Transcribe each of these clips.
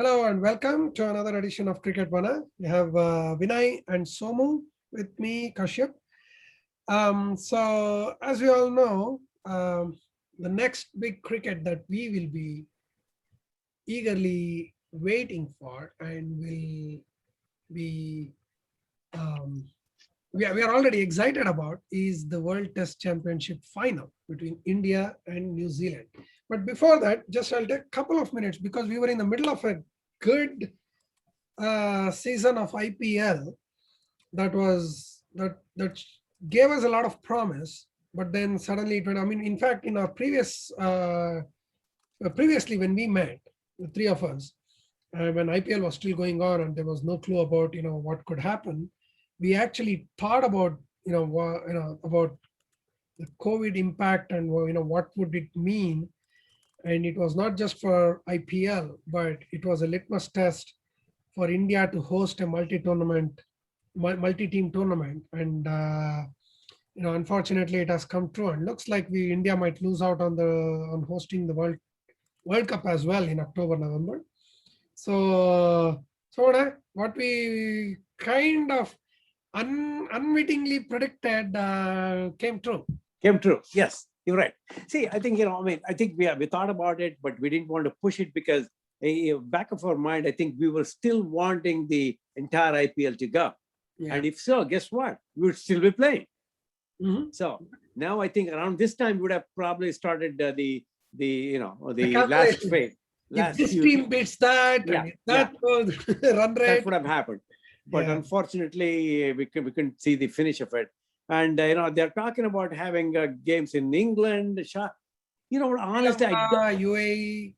Hello and welcome to another edition of Cricket Vana. We have Vinay and Soma with me, Kashyap. So as we all know, the next big cricket that we will be eagerly waiting for and will be um, we are already excited about is the World Test Championship final between India and New Zealand. But before that, just I'll take a couple of minutes because we were in the middle of a good season of IPL that gave us a lot of promise, but then suddenly it went. I mean, in fact, in our previously when we met, the three of us, when IPL was still going on and there was no clue about what could happen, we actually thought about about the COVID impact and what would it mean. And it was not just for IPL, but it was a litmus test for India to host a multi-team tournament. And unfortunately, it has come true. And looks like India might lose out on hosting the World Cup as well in October, November. So what we kind of unwittingly predicted came true. Came true. Yes, you're right. See, I think, I think we thought about it, but we didn't want to push it because back of our mind, I think we were still wanting the entire IPL to go. Yeah. And if so, guess what? We would still be playing. Mm-hmm. So now I think around this time we would have probably started the last phase. If this team beats that, run rate. That would have happened. But unfortunately, we couldn't see the finish of it. And they're talking about having games in England. Honestly, UAE.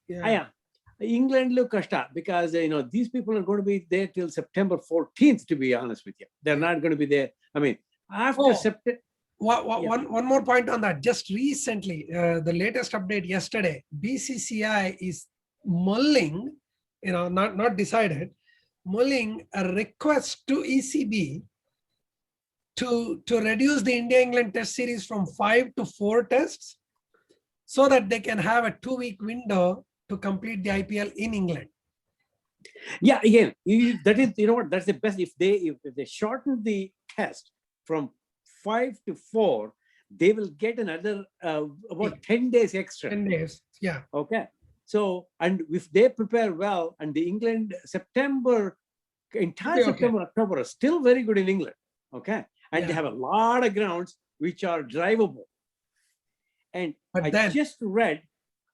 England look kashta because these people are going to be there till September 14th. To be honest with you, they're not going to be there. I mean, after September. One more point on that. Just recently, the latest update yesterday, BCCI is mulling, not decided, mulling a request to ECB to reduce the India-England test series from 5 to 4 tests so that they can have a 2-week window to complete the IPL in England. Yeah, again, that is, that's the best. If they shorten the test from 5 to 4, they will get another about 10 days extra. 10 days, yeah. Okay. So, and if they prepare well, and the England September, September, October are still very good in England. Okay. And they have a lot of grounds which are drivable. And just read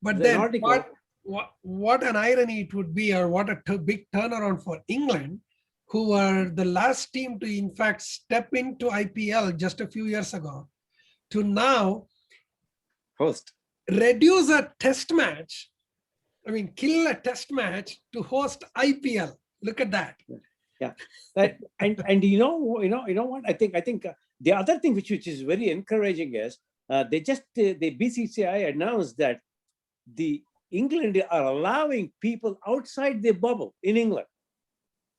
the article. What an irony it would be, or what a big turnaround for England, who were the last team to in fact step into IPL just a few years ago, to now reduce a test match. I mean, kill a test match to host IPL. Look at that. Yeah, and you know what? I think the other thing which is very encouraging is the BCCI announced that the England are allowing people outside the bubble in England.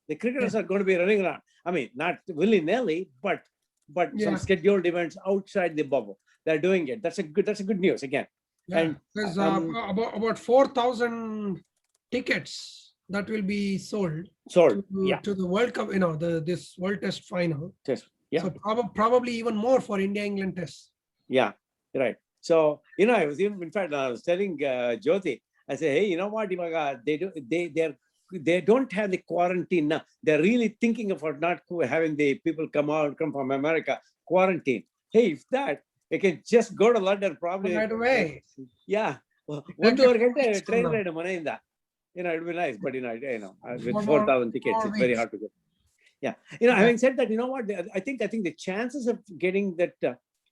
The cricketers are going to be running around. I mean, not willy-nilly, but some scheduled events outside the bubble. They're doing it. That's a good news again. Yeah. And there's about 4,000 tickets that will be sold to the World Cup, this World Test final. Yeah. So probably even more for India-England tests. Yeah, right. So, I was in fact, I was telling Jyoti, I said, hey, you know what, they don't have the quarantine now. They're really thinking about not having the people come from America, quarantine. Hey, if that, they can just go to London probably. Right away. Yeah. Well, train ride it'd be nice, but with 4,000 tickets, it's very hard to get. Yeah. Having said that, what? I think the chances of getting that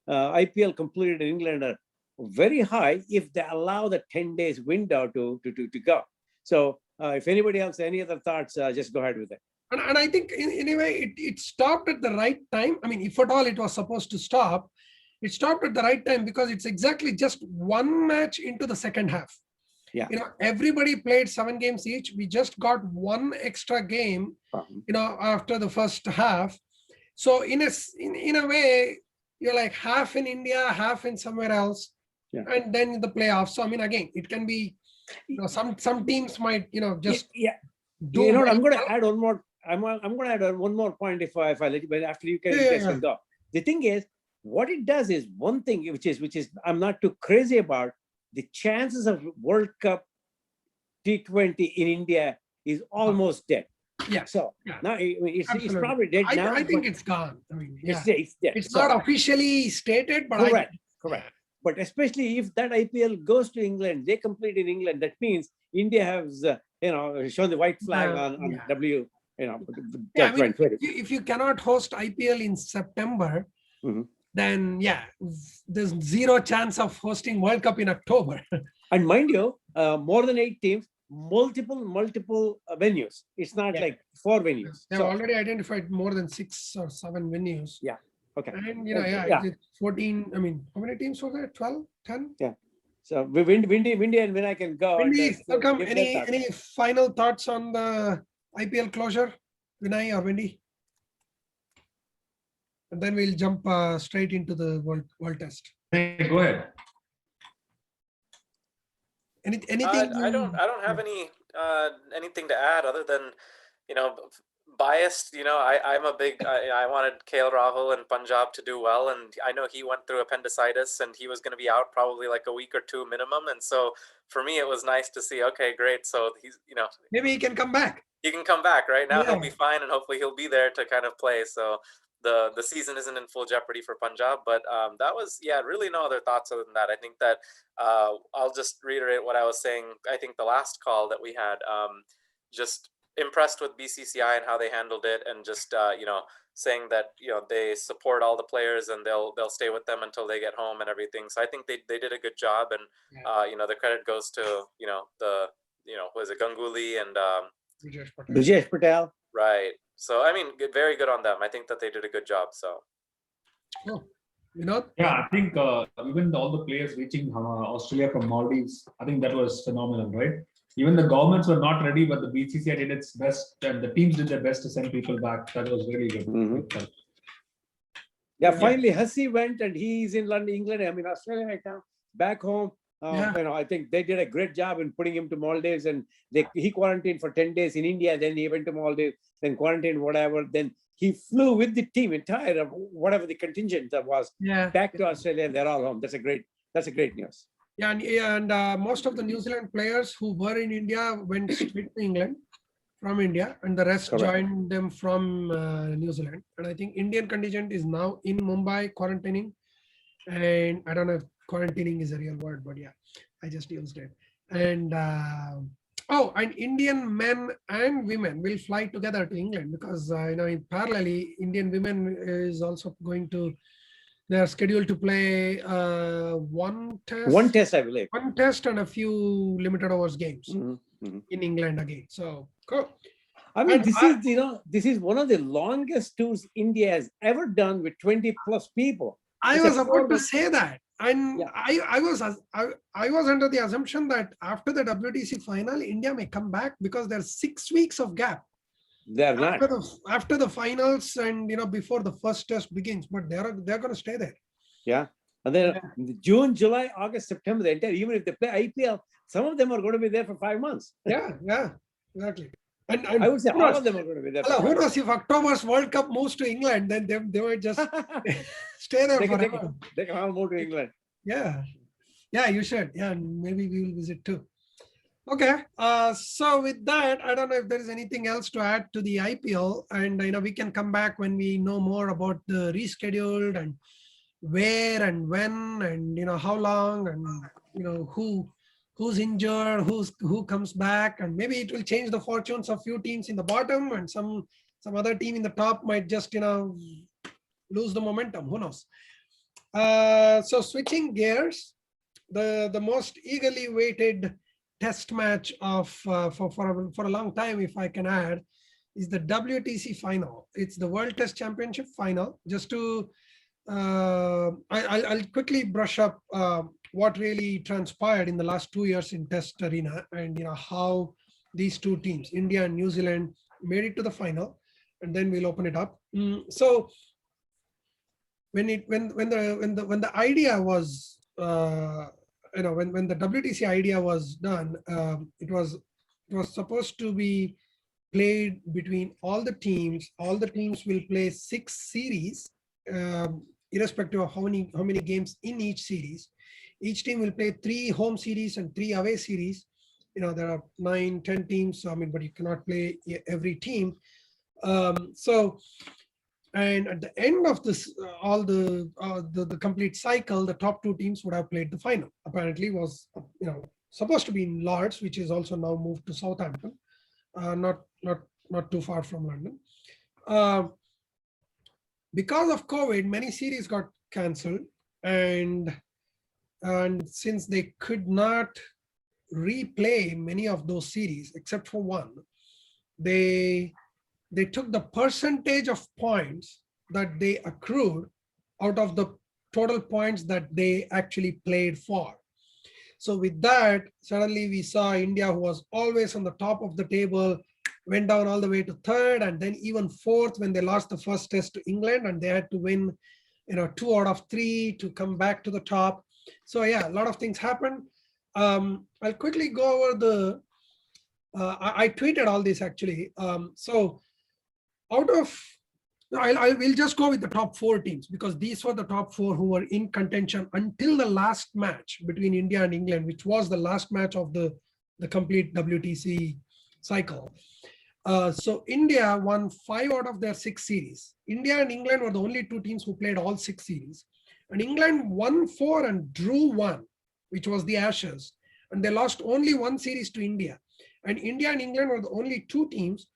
IPL completed in England are very high if they allow the 10 days window to go. So if anybody else, any other thoughts, just go ahead with it. And I think in a way it stopped at the right time. I mean, if at all it was supposed to stop, it stopped at the right time because it's exactly just one match into the second half. Yeah. Everybody played 7 games each. We just got one extra game, after the first half. So in a way, you're like half in India, half in somewhere else, and then in the playoffs. So I mean, again, it can be, some teams might, just do You know what? very I'm going well. to add one more. I'm going to add one more point if I let you, but after you guys Yeah. can go. The thing is, what it does is one thing, which is I'm not too crazy about. The chances of World Cup T20 in India is almost dead. Yeah. So Yeah. now it's Absolutely. probably dead now. I think but it's gone. I mean, yeah. it's dead. It's So, not officially stated, but correct. Yeah. But especially if that IPL goes to England, they complete in England. That means India has shown the white flag on Yeah. W. Yeah, I mean, if you cannot host IPL in September, then yeah, there's zero chance of hosting World Cup in October. And mind you, more than 8 teams, multiple venues. It's not like 4 venues. They've already identified more than 6 or 7 venues. Yeah. Okay. And Yeah. it's 14. I mean, how many teams were there? 12, 10? Yeah. So Windy and Vinay can go. Windy, welcome. give their thoughts. Any final thoughts on the IPL closure, Vinay or Windy? And then we'll jump straight into the world test. Hey, go ahead. Anything? I don't have anything to add other than, biased. I'm a big. I wanted KL Rahul and Punjab to do well, and I know he went through appendicitis and he was going to be out probably like a week or 2 minimum. And so for me, it was nice to see. Okay, great. So he's maybe he can come back. He can come back right now. Yeah. He'll be fine, and hopefully he'll be there to kind of play. So the season isn't in full jeopardy for Punjab, but that was really no other thoughts other than that. I think that I'll just reiterate what I was saying. I think the last call that we had, just impressed with BCCI and how they handled it, and just saying that they support all the players and they'll stay with them until they get home and everything. So I think they did a good job, and the credit goes to was it Ganguly and Brijesh Patel. Right. So I mean, very good on them. I think that they did a good job. So. Oh, Yeah, I think even all the players reaching Australia from Maldives, I think that was phenomenal, right? Even the governments were not ready, but the BCCI did its best, and the teams did their best to send people back. That was really good. Yeah, finally Hussey went, and he's in London, England. I mean, Australia right now, back home. I think they did a great job in putting him to Maldives, and he quarantined for 10 days in India. Then he went to Maldives, then quarantined, whatever. Then he flew with the team, entire whatever the contingent that was, back to Australia, and they're all home. That's a great news. Yeah, and most of the New Zealand players who were in India went straight to England from India, and the rest joined them from New Zealand. And I think Indian contingent is now in Mumbai quarantining. And I don't know if quarantining is a real word, but yeah, I just used it. And and Indian men and women will fly together to England because parallelly, Indian women is also going to. They are scheduled to play one test, I believe. One test and a few limited overs games in England again. So cool. I mean, this is one of the longest tours India has ever done with 20 plus people. I was about to say that, and I was under the assumption that after the WTC final, India may come back because there's 6 weeks of gap. They're not after the finals and before the first test begins, but they're going to stay there. Yeah, and then June, July, August, September, the entire, even if they play IPL, some of them are going to be there for 5 months. Yeah, exactly. And I would say all of them are going to be there. Who knows if October's World Cup moves to England, then they might just stay there forever. They can all move to England. Yeah, you should. Yeah, and maybe we will visit too. Okay, so with that, I don't know if there is anything else to add to the IPL, and we can come back when we know more about the rescheduled and where and when and how long and who's injured, who comes back, and maybe it will change the fortunes of few teams in the bottom, and some other team in the top might just lose the momentum. Who knows? So switching gears, the most eagerly waited test match of for a long time, if I can add, is the WTC final. It's the World Test Championship final. Just to I'll quickly brush up what really transpired in the last 2 years in Test arena, and how these two teams, India and New Zealand, made it to the final, and then we'll open it up. So when the idea was when the WTC idea was done, it was supposed to be played between all the teams. All the teams will play 6 series, irrespective of how many games in each series. Each team will play 3 home series and 3 away series. There are 9, 10 teams. So, but you cannot play every team. And at the end of this, all the complete cycle, the top 2 teams would have played the final. Apparently, was supposed to be in Lords, which is also now moved to Southampton, not too far from London. Because of COVID, many series got cancelled, and since they could not replay many of those series except for one, they took the percentage of points that they accrued out of the total points that they actually played for. So with that, suddenly we saw India, who was always on the top of the table, went down all the way to 3rd, and then even 4th when they lost the first test to England, and they had to win 2 out of 3 to come back to the top. So yeah, a lot of things happened. I'll quickly go over the, I tweeted all this actually. So out of, we'll just go with the top 4 teams, because these were the top 4 who were in contention until the last match between India and England, which was the last match of the complete WTC cycle. So India won 5 out of their 6 series. India and England were the only 2 teams who played all 6 series. And England won 4 and drew 1, which was the Ashes. And they lost only 1 series to India. And India and England were the only 2 teams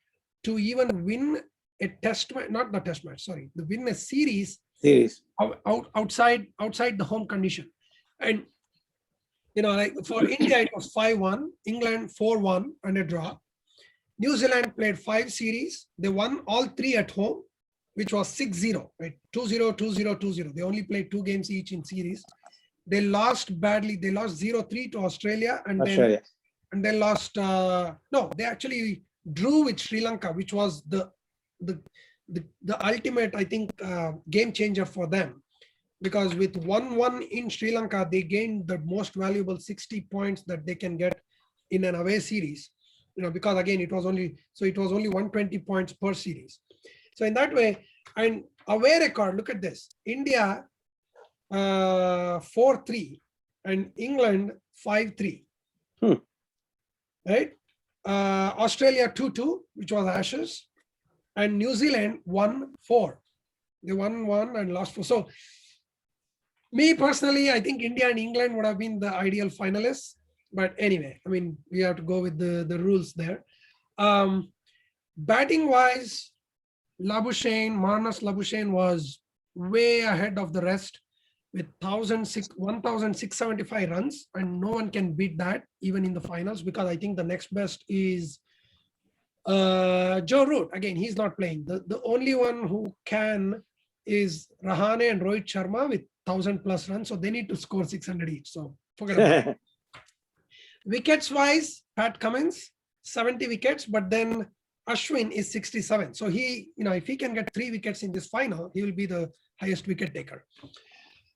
to even win a test match, not the test match, sorry, to win a series outside the home condition. And like for India, it was 5-1, England 4-1 and a draw. New Zealand played 5 series. They won all 3 at home, which was 6-0, right? 2-0, 2-0, 2-0. They only played 2 games each in series. They lost badly. They lost 0-3 to Australia, and then lost. No, they actually drew with Sri Lanka, which was the ultimate, I think, game changer for them, because with 1-1 in Sri Lanka, they gained the most valuable 60 points that they can get in an away series. Because again, it was only 120 points per series. So in that way, and away record, look at this: India 4-3 and England 5-3. Right? Australia 2-2, which was Ashes, and New Zealand 1-4. They won 1 and lost 4. So me personally, I think India and England would have been the ideal finalists. But anyway, I mean, we have to go with the rules there. Batting wise, Marnus Labuschagne was way ahead of the rest with 1,675 runs, and no one can beat that even in the finals, because I think the next best is Joe Root. Again, he's not playing. The only one who can is Rahane and Rohit Sharma with 1,000 plus runs. So they need to score 600 each. So forget about it. Wickets wise, Pat Cummins, 70 wickets, but then Ashwin is 67. So he, if he can get 3 wickets in this final, he will be the highest wicket taker.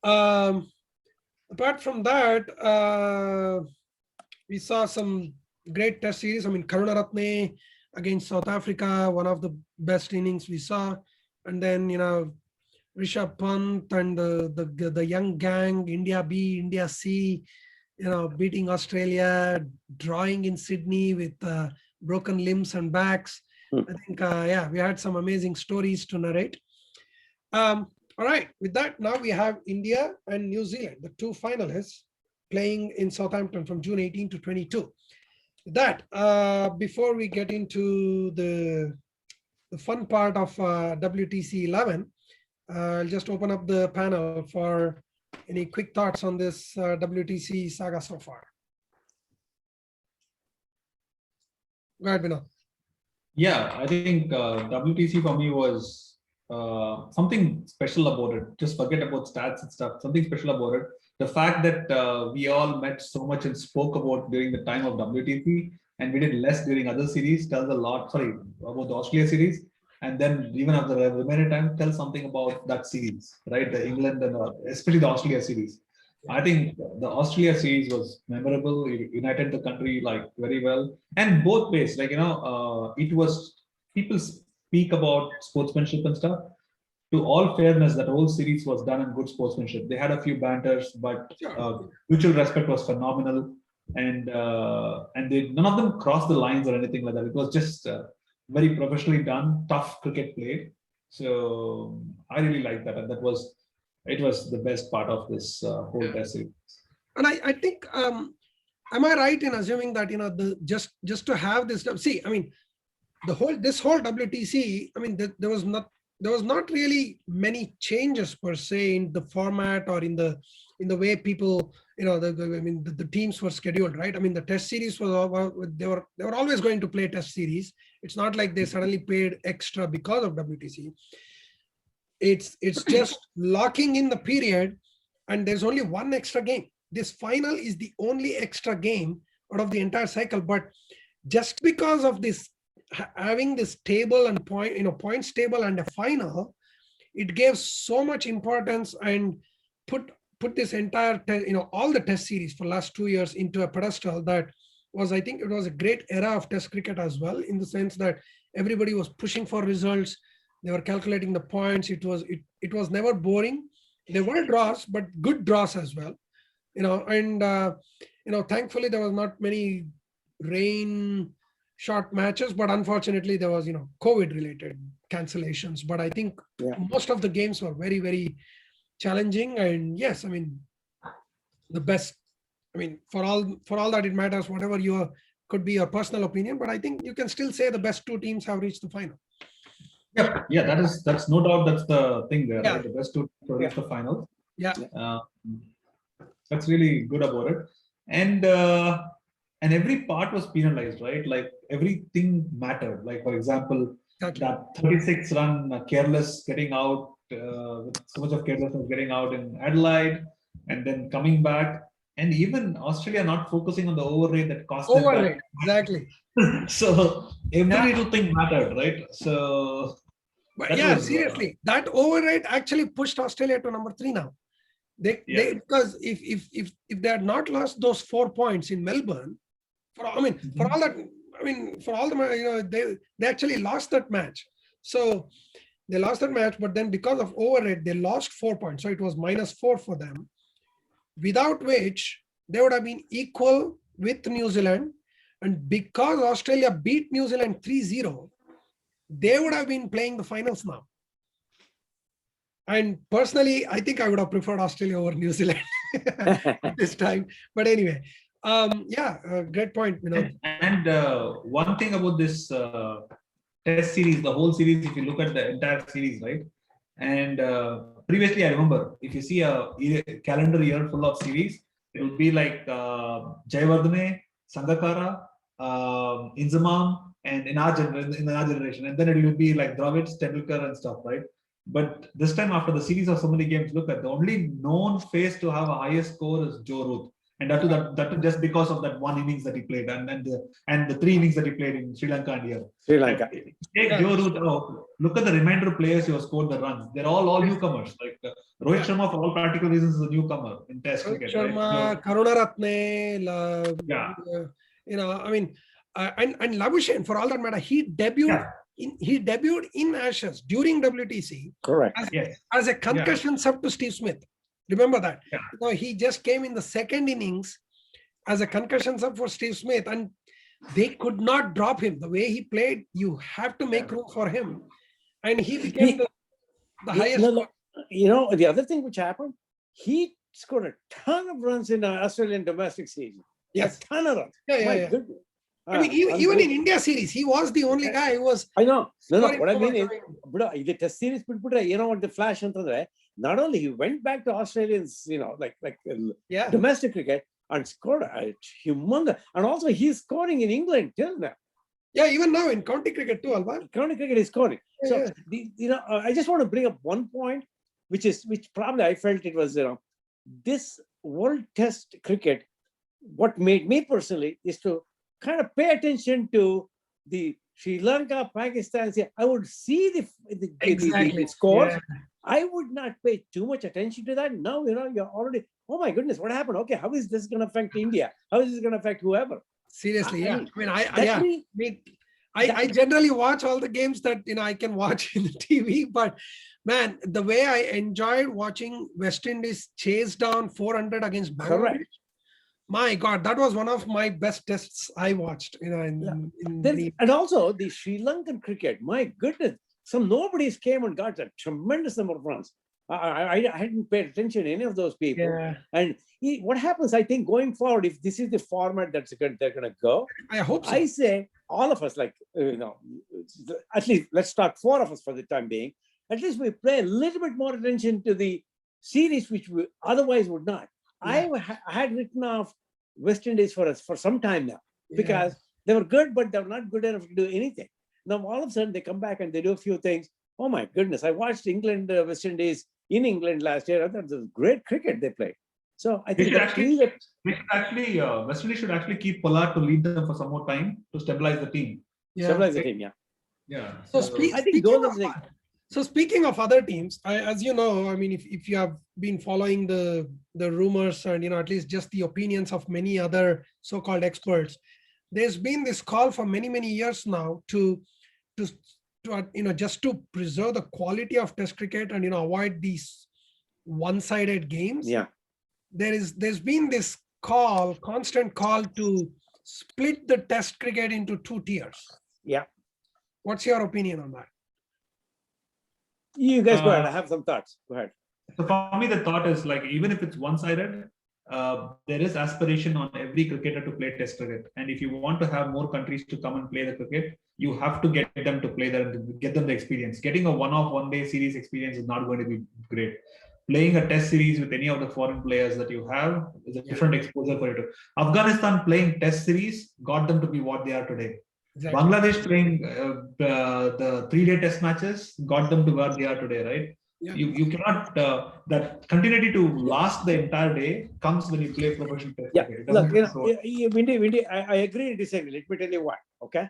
Apart from that, we saw some great test series. I mean, Karunaratne against South Africa, one of the best innings we saw. And then, Rishabh Pant and the young gang, India B, India C, beating Australia, drawing in Sydney with broken limbs and backs. I think, we had some amazing stories to narrate. All right, with that, now we have India and New Zealand, the 2 finalists playing in Southampton from June 18 to 22. With that, before we get into the fun part of WTC 11, I'll just open up the panel for any quick thoughts on this WTC saga so far. Go ahead, Vinod. Yeah, I think WTC for me was something special about it. Just forget about stats and stuff. Something special about it. The fact that we all met so much and spoke about during the time of WTC, and we did less during other series tells a lot. Sorry, about the Australia series. And then even after the remaining time, tell something about that series, right? The England and especially the Australia series. I think the Australia series was memorable. It united the country like very well, and both ways. Like it was people speak about sportsmanship and stuff. To all fairness, that whole series was done in good sportsmanship. They had a few banters, but mutual respect was phenomenal, and they none of them crossed the lines or anything like that. It was just very professionally done, tough cricket played. So I really like that, and it was the best part of this whole test series. And I think, am I right in assuming that, the just to have this, see, I mean, this whole WTC, I mean, there was not really many changes per se in the format or in the way people, the teams were scheduled, right? I mean, the test series they were always going to play test series. It's not like they suddenly paid extra because of WTC. It's just locking in the period, and there's only one extra game. This final is the only extra game out of the entire cycle. But just because of this, having this table and points table and a final, it gave so much importance and put this entire all the test series for last 2 years into a pedestal that was, I think it was a great era of test cricket as well, in the sense that everybody was pushing for results. They were calculating the points. It was never boring. There were draws, but good draws as well. Thankfully there was not many rain short matches, but unfortunately there was COVID related cancellations. But I think most of the games were very, very challenging. And yes, I mean, the best, I mean, for all that it matters, whatever could be your personal opinion, but I think you can still say the best two teams have reached the final. Yeah, that's no doubt, that's the thing there, right? The best two to reach the final. That's really good about it. And every part was penalized, right? Like everything mattered. Like, for example, that 36 run careless getting out, with so much of carelessness getting out in Adelaide, and then coming back, and even Australia not focusing on the over rate that cost them back. Exactly. So every little thing mattered, right? So but seriously, that over rate actually pushed Australia to number 3 now. Because if they had not lost those 4 points in Melbourne, for all the they actually lost that match. So they lost that match, but then because of overrate, they lost 4 points. So it was -4 for them, without which they would have been equal with New Zealand. And because Australia beat New Zealand 3-0, they would have been playing the finals now. And personally, I think I would have preferred Australia over New Zealand this time. But anyway, great point. And one thing about this test series, the whole series, if you look at the entire series, right? And previously, I remember, if you see a calendar year full of series, it will be like Jayawardene, Sangakkara, Inzamam, and in our generation, and then it will be like Dravid, Tendulkar, and stuff, right? But this time, after the series of so many games, look at the only known face to have a highest score is Joe Root, and that just because of that one innings that he played, and the 3 innings that he played in Sri Lanka and here. Sri Lanka. Take Joe Root out. Look at the remainder of players who have scored the runs. They're all newcomers. Like Rohit Sharma, for all practical reasons, is a newcomer in Test cricket. Sharma, Karunaratne, and Labuschagne, for all that matter, he debuted. He debuted in Ashes during WTC. Correct. As a concussion sub to Steve Smith. Remember that? He just came in the second innings as a concussion sub for Steve Smith, and they could not drop him. The way he played, you have to make room for him, and he became the highest. The other thing which happened, he scored a ton of runs in the Australian domestic season. Yes, a ton of runs. My goodness. I mean, even in India series, he was the only guy who was. I know. No. What I mean is, the test series, what the flash into not only he went back to Australians, domestic cricket and scored a humongous, and also he's scoring in England till now. Yeah, even now in county cricket too, Alvar. County cricket is scoring. I just want to bring up one point, which probably I felt it was, this World Test cricket. What made me personally is to kind of pay attention to the Sri Lanka, Pakistan. I would see the scores. I would not pay too much attention to that. Now, you're already, oh my goodness, what happened? Okay, how is this going to affect India? How is this going to affect whoever? Seriously, yeah. mean, I mean, that means I generally watch all the games that I can watch in the TV, but man, the way I enjoyed watching West Indies chase down 400 against Bangladesh, correct. my God, that was one of my best tests I watched. And also the Sri Lankan cricket, my goodness, some nobodies came and got a tremendous number of runs. I hadn't paid attention to any of those people. Yeah. And what happens, I think, going forward, if this is the format they're going to go, I hope so. I say all of us, like, at least let's talk 4 of us for the time being. At least we pay a little bit more attention to the series, which we otherwise would not. Yeah. I had written off West Indies for some time now, because they were good, but they were not good enough to do anything. Now, all of a sudden, they come back and they do a few things. Oh my goodness, I watched England, West Indies in England last year. I thought it was great cricket they played. So I think West Indies should actually keep Pollard to lead them for some more time to stabilize the team. Stabilize the team, yeah. So I think those are the things. So speaking of other teams, as you know, I mean, if you have been following the rumors and, at least just the opinions of many other so-called experts, there's been this call for many, many years now to just to preserve the quality of Test cricket and, avoid these one-sided games. Yeah. There's been this constant call to split the Test cricket into 2 tiers. Yeah. What's your opinion on that? You guys go ahead. I have some thoughts. Go ahead. So for me, the thought is, like, even if it's one-sided, there is aspiration on every cricketer to play Test cricket. And if you want to have more countries to come and play the cricket, you have to get them to play that, get them the experience. Getting a one-off, one-day series experience is not going to be great. Playing a Test series with any of the foreign players that you have is a different exposure for you. Afghanistan playing Test series got them to be what they are today. Exactly. Bangladesh playing the 3-day Test matches got them to where they are today, right? Yeah. You cannot, that continuity to last the entire day comes when you play professional Test. Yeah, look, Vinay, I agree and disagree. Let me tell you why. Okay,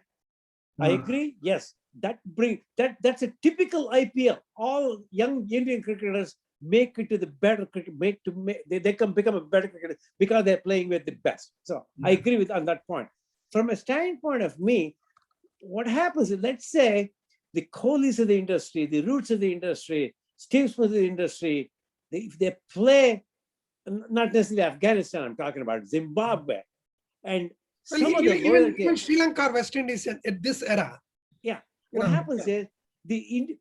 I agree. Yes, that's a typical IPL. All young Indian cricketers make it to the better cricket. They can become a better cricketer because they're playing with the best. So I agree with on that point. From a standpoint of me, what happens is, let's say the Kohlis of the industry, the Roots of the industry, Steve Smith of the industry, if they play, not necessarily Afghanistan, I'm talking about Zimbabwe, and even Sri Lanka or West Indies at this era. Yeah, what happens is they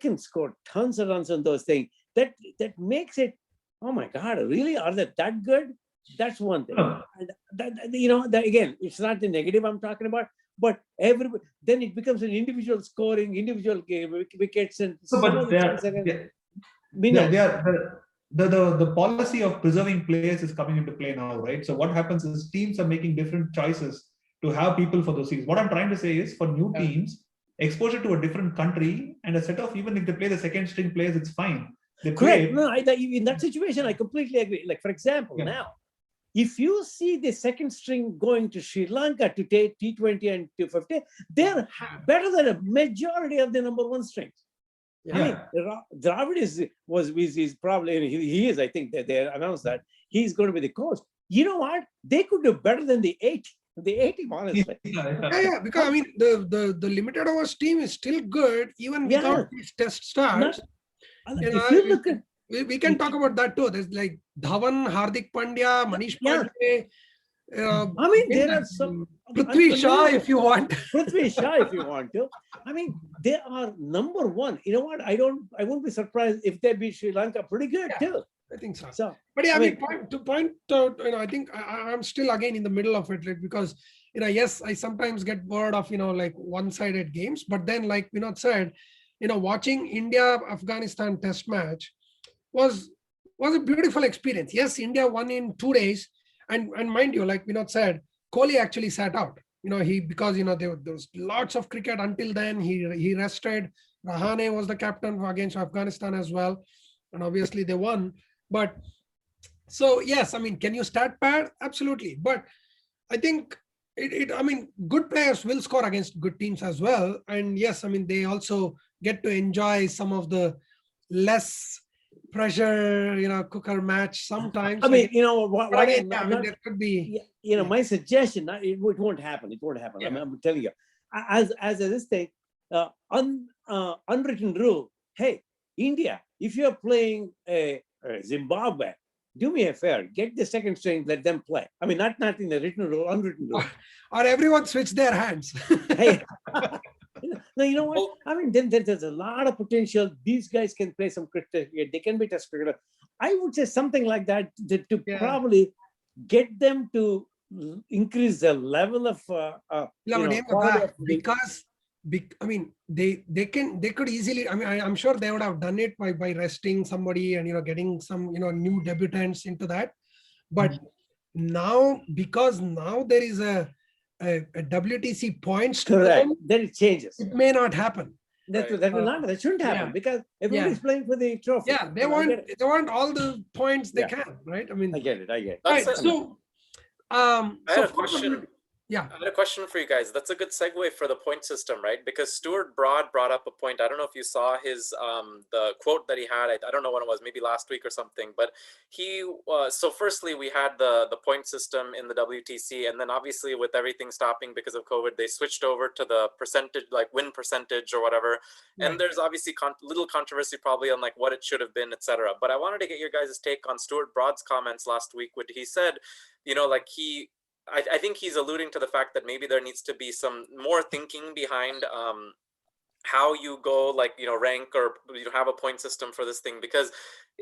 can score tons of runs on those things. That makes it, oh my God, really? Are they that good? That's one thing. And again, it's not the negative I'm talking about, but then it becomes an individual scoring, individual wickets, and so. But the policy of preserving players is coming into play now, right? So what happens is teams are making different choices to have people for those series. What I'm trying to say is, for new teams, exposure to a different country and a set of, even if they play the second string players, it's fine. Correct. No, in that situation, I completely agree. Like, for example, now, if you see the second string going to Sri Lanka to take T20 and T50, they're better than a majority of the number 1 strings. Yeah. I mean, Dravid is probably, he is, I think that they announced that he's going to be the coach. You know what? They could do better than the 80, honestly. Yeah, because I mean, the limited overs team is still good, even without these Test stars. If you look at, we can talk about that too. There's like Dhawan, Hardik Pandya, Manish Pandey. I mean, there are some Prithvi Shaw, if you want. Prithvi Shaw, if you want to. I mean, they are number 1. You know what? I won't be surprised if they beat Sri Lanka pretty good too. I think so. But yeah, I mean, to point out, I think I'm still again in the middle of it, like, because yes, I sometimes get bored of like one-sided games, but then, like Vinod said, watching India Afghanistan Test match was a beautiful experience. Yes, India won in 2 days, and mind you, like Vinod said, Kohli actually sat out. Because there was lots of cricket until then. He rested. Rahane was the captain against Afghanistan as well, and obviously they won. But so yes, I mean, can you stat pad? Absolutely, but I think I mean, good players will score against good teams as well. And yes, I mean, they also get to enjoy some of the less pressure, cooker match sometimes. I mean, what But again, I'm not, there could be, my suggestion, it won't happen. It won't happen. Yeah. I'm telling you, as this thing, unwritten rule. Hey, India, if you're playing Zimbabwe, do me a favor, get the second string, let them play. I mean, not in the written rule, unwritten rule. or everyone switch their hands. Hey, no, you know what? I mean, then there's a lot of potential. These guys can play some cricket. They can be test cricketer. I would say something like that to probably get them to increase the level of because I mean they could easily, I mean, I'm sure they would have done it by resting somebody and getting some new debutants into that, but now, because now there is a WTC points to correct, them, then it changes. it may not happen. That shouldn't happen because everybody's playing for the trophy. Yeah, they want all the points they can, right? I mean, I get it. Right, so I had a question. Yeah. I had a question for you guys. That's a good segue for the point system, right? Because Stuart Broad brought up a point. I don't know if you saw his the quote that he had. I don't know when it was, maybe last week or something. But he so firstly, we had the point system in the WTC, and then obviously with everything stopping because of COVID, they switched over to the percentage, like win percentage or whatever. Right. And there's obviously little controversy probably on like what it should have been, etc. But I wanted to get your guys' take on Stuart Broad's comments last week, when he said, like I think he's alluding to the fact that maybe there needs to be some more thinking behind how you go, like, rank or have a point system for this thing, because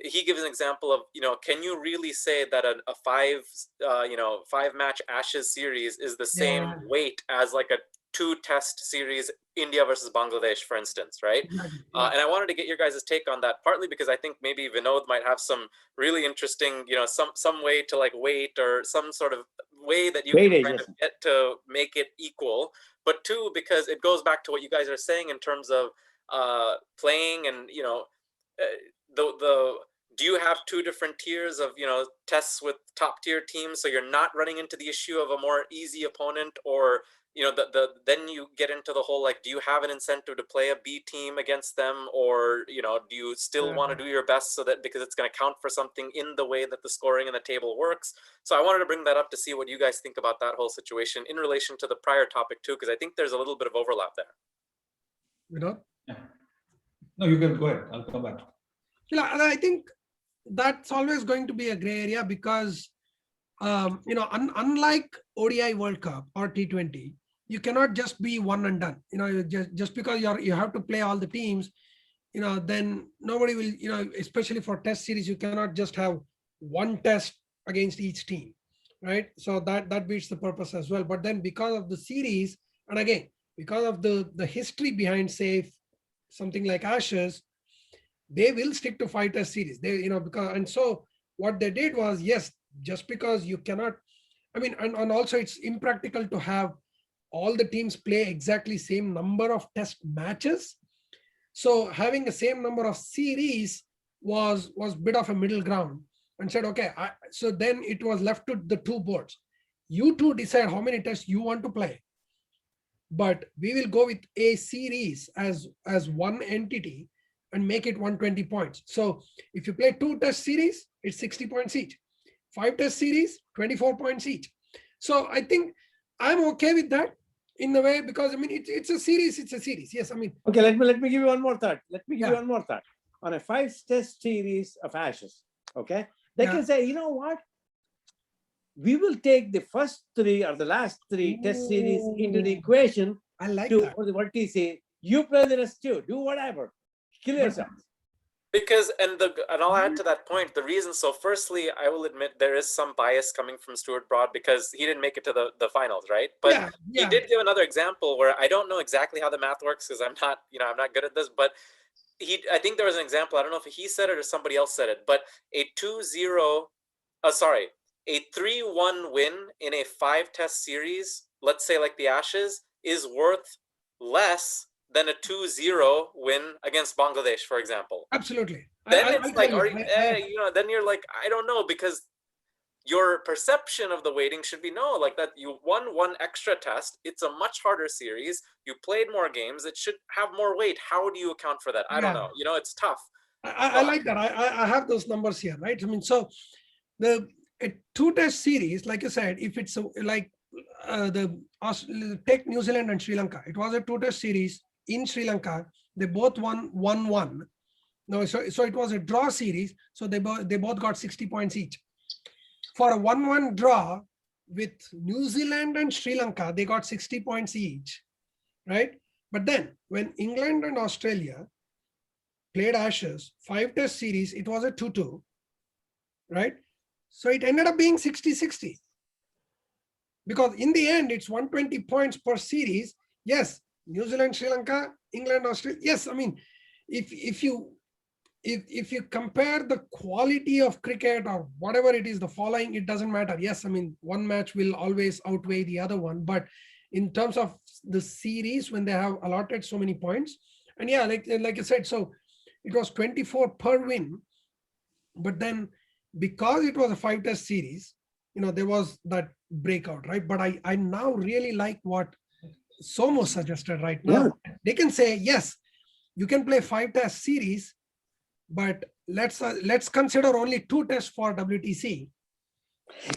he gives an example of, can you really say that a five match Ashes series is the same weight as like a 2-test series, India versus Bangladesh, for instance, right? And I wanted to get your guys' take on that, partly because I think maybe Vinod might have some really interesting, some way to like weight or some sort of way that you can kind of get to make it equal. But two, because it goes back to what you guys are saying in terms of playing and, do you have two different tiers of, tests with top tier teams, so you're not running into the issue of a more easy opponent, or then you get into the whole, like, do you have an incentive to play a B team against them, or do you still want to do your best so that, because it's going to count for something in the way that the scoring in the table works? So I wanted to bring that up to see what you guys think about that whole situation in relation to the prior topic too, because I think there's a little bit of overlap there. No, you can go ahead. I'll come back. And I think that's always going to be a gray area, because unlike ODI World Cup or T20, you cannot just be one and done. Just because you have to play all the teams, then nobody will, especially for test series, you cannot just have one test against each team, right? So that beats the purpose as well. But then because of the series, and again, because of the history behind, say, something like Ashes, they will stick to 5-test series. And so what they did was, yes, just because you cannot, I mean, and also it's impractical to have all the teams play exactly same number of test matches. So having the same number of series was a bit of a middle ground, and said, okay, so then it was left to the two boards. You two decide how many tests you want to play, but we will go with a series as one entity and make it 120 points. So if you play 2-test series, it's 60 points each. 5-test series, 24 points each. So I think I'm okay with that in a way, because I mean, it's a series. Yes, I mean. Okay, let me give you one more thought. On a 5-test series of Ashes, okay, they can say, you know what? We will take the first 3 or the last 3 test series into the equation. I like that. What do you say? You play the rest too. Do whatever. Kill yourself. Because, and I'll add to that point, the reason. So firstly, I will admit there is some bias coming from Stuart Broad, because he didn't make it to the finals, right? But he did give another example where I don't know exactly how the math works, because I'm not good at this, but I think there was an example, I don't know if he said it or somebody else said it, but a 3-1 win in a 5-test series, let's say like the Ashes, is worth less than a 2-0 win against Bangladesh, for example. Absolutely. Then it's like, then you're like, I don't know, because your perception of the weighting should be no, like that you won one extra test. It's a much harder series. You played more games. It should have more weight. How do you account for that? I don't know. You know, it's tough. I like that. I have those numbers here, right? I mean, so the a two-test series, like you said, if it's like take New Zealand and Sri Lanka, it was a two-test series in Sri Lanka. They both won 1-1. No, so it was a draw series. So they both got 60 points each. For a 1-1 draw with New Zealand and Sri Lanka, they got 60 points each, right? But then when England and Australia played Ashes, 5-test series, it was a 2-2, right? So it ended up being 60-60. Because in the end, it's 120 points per series. Yes, New Zealand, Sri Lanka, England, Australia. Yes, I mean, if you compare the quality of cricket or whatever it is, the following, it doesn't matter. Yes, I mean, one match will always outweigh the other one. But in terms of the series, when they have allotted so many points, and yeah, like I said, so it was 24 per win. But then because it was a 5-test series, you know, there was that breakout, right? But I now really like what Soma suggested right now. Yeah. They can say, yes, you can play 5-test series, but let's consider only 2 tests for WTC.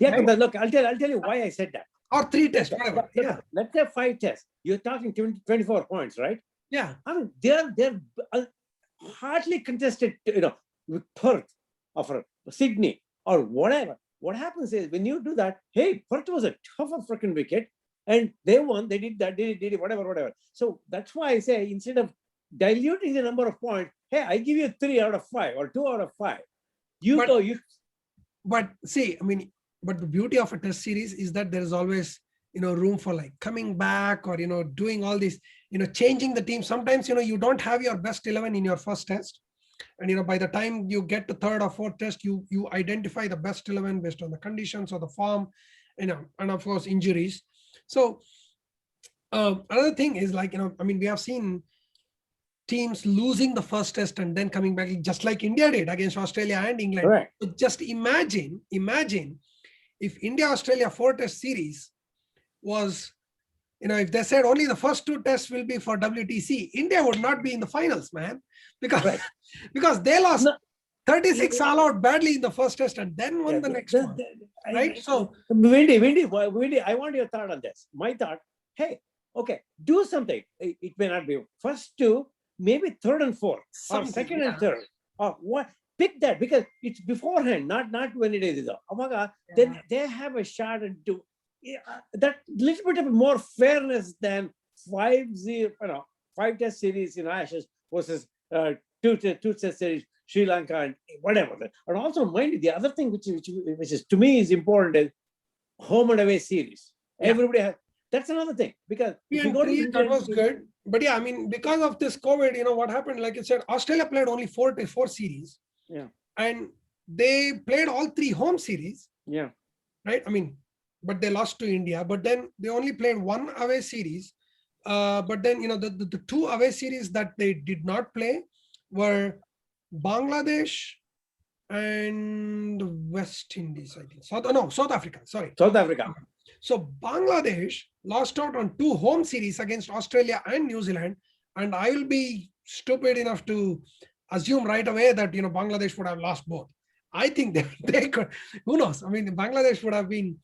Yeah, right? Look, I'll tell you why I said that. Or 3 tests, whatever. Yeah. Let's have 5 tests. You're talking 24 points, right? Yeah. I mean, they're hardly contested, you know, with Perth or Sydney or whatever. What happens is when you do that, hey, Perth was a tougher freaking wicket and they won, they did that, did it, whatever. So that's why I say instead of diluting the number of points, hey, I give you 3 out of 5 or 2 out of 5. But see, I mean, but the beauty of a test series is that there is always, you know, room for like coming back or, you know, doing all this, you know, changing the team. Sometimes, you know, you don't have your best 11 in your first test. And, you know, by the time you get to 3rd or 4th test, you identify the best 11 based on the conditions or the form, you know, and of course, injuries. So another thing is like, you know, I mean, we have seen teams losing the first test and then coming back, just like India did against Australia and England. Right. So just imagine if India-Australia 4-test series was, you know, if they said only the first 2 tests will be for WTC, India would not be in the finals, man, because they lost 36 all out badly in the first test and then won the next one, right? So, Vindy, I want your thought on this. My thought, hey, okay, do something. It may not be first 2, maybe 3rd and 4th, or 2nd and 3rd, or what? Pick that because it's beforehand, not when it is. Then they have a shot and do that little bit of more fairness than 5-test series in Ashes versus 2-test series Sri Lanka and whatever. And also, mind you, the other thing which is to me is important is home and away series. Yeah. Everybody has. That's another thing because that was good. But yeah, I mean, because of this COVID, you know, what happened, like you said, Australia played only 4 series. Yeah. And they played all 3 home series. Yeah. Right. I mean, but they lost to India. But then they only played 1 away series. But then, you know, the 2 away series that they did not play were Bangladesh and West Indies, I think. South Africa. Sorry. South Africa. So Bangladesh lost out on 2 home series against Australia and New Zealand. And I will be stupid enough to assume right away that, you know, Bangladesh would have lost both. I think they could, who knows? I mean, Bangladesh would have been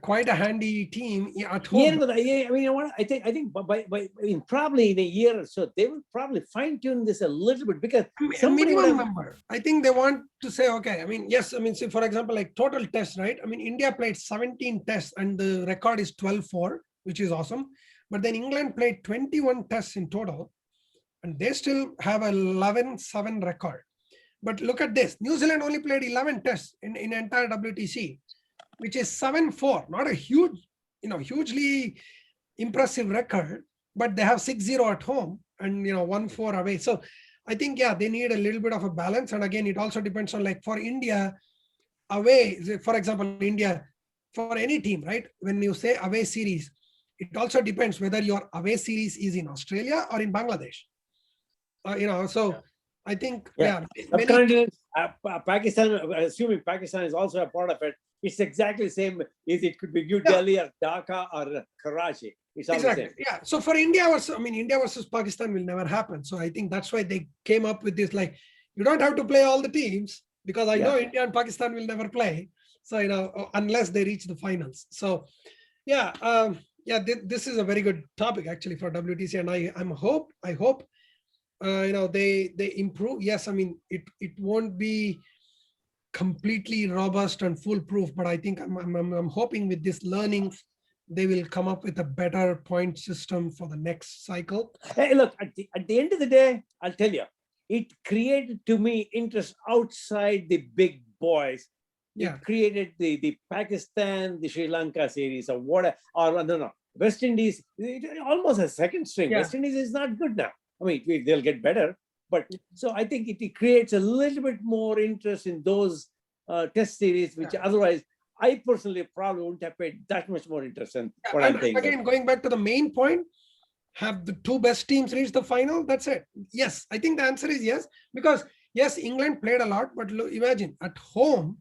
quite a handy team at home. Yeah, I mean, you know what? I think probably in a year or so, they will probably fine tune this a little bit because minimum number. I think they want to say, okay, I mean, yes, I mean, say for example, like total tests, right? I mean, India played 17 tests and the record is 12-4, which is awesome. But then England played 21 tests in total and they still have a 11-7 record. But look at this, New Zealand only played 11 tests in entire WTC, which is 7-4, not a huge, you know, hugely impressive record, but they have 6-0 at home and, you know, 1-4 away. So I think, yeah, they need a little bit of a balance. And again, it also depends on, like, for India away, for example, India, for any team, right? When you say away series, it also depends whether your away series is in Australia or in Bangladesh. You know, so I think, Yeah. many, Subcontinent, Pakistan, assuming Pakistan is also a part of it, it's exactly the same. It could be New Delhi or Dhaka or Karachi. It's all exactly. the same. Yeah. So for India versus, India versus Pakistan will never happen. So I think that's why they came up with this, like, you don't have to play all the teams, because I know India and Pakistan will never play. So, unless they reach the finals. So, yeah, this is a very good topic actually for WTC, and I hope they improve. Yes, it won't be completely robust and foolproof, but I think I'm hoping with this learning they will come up with a better point system for the next cycle. Hey, look, at the end of the day, I'll tell you, it created to me interest outside the big boys. Yeah. It created the Pakistan, the Sri Lanka series, or what, or no, West Indies, almost a second string. Yeah. West Indies is not good now. I mean, they'll get better. But so I think it creates a little bit more interest in those test series, which otherwise I personally probably wouldn't have paid that much more interest in what I'm saying. Again, going back to the main point, have the two best teams reached the final? That's it. Yes, I think the answer is yes, because yes, England played a lot, but imagine at home,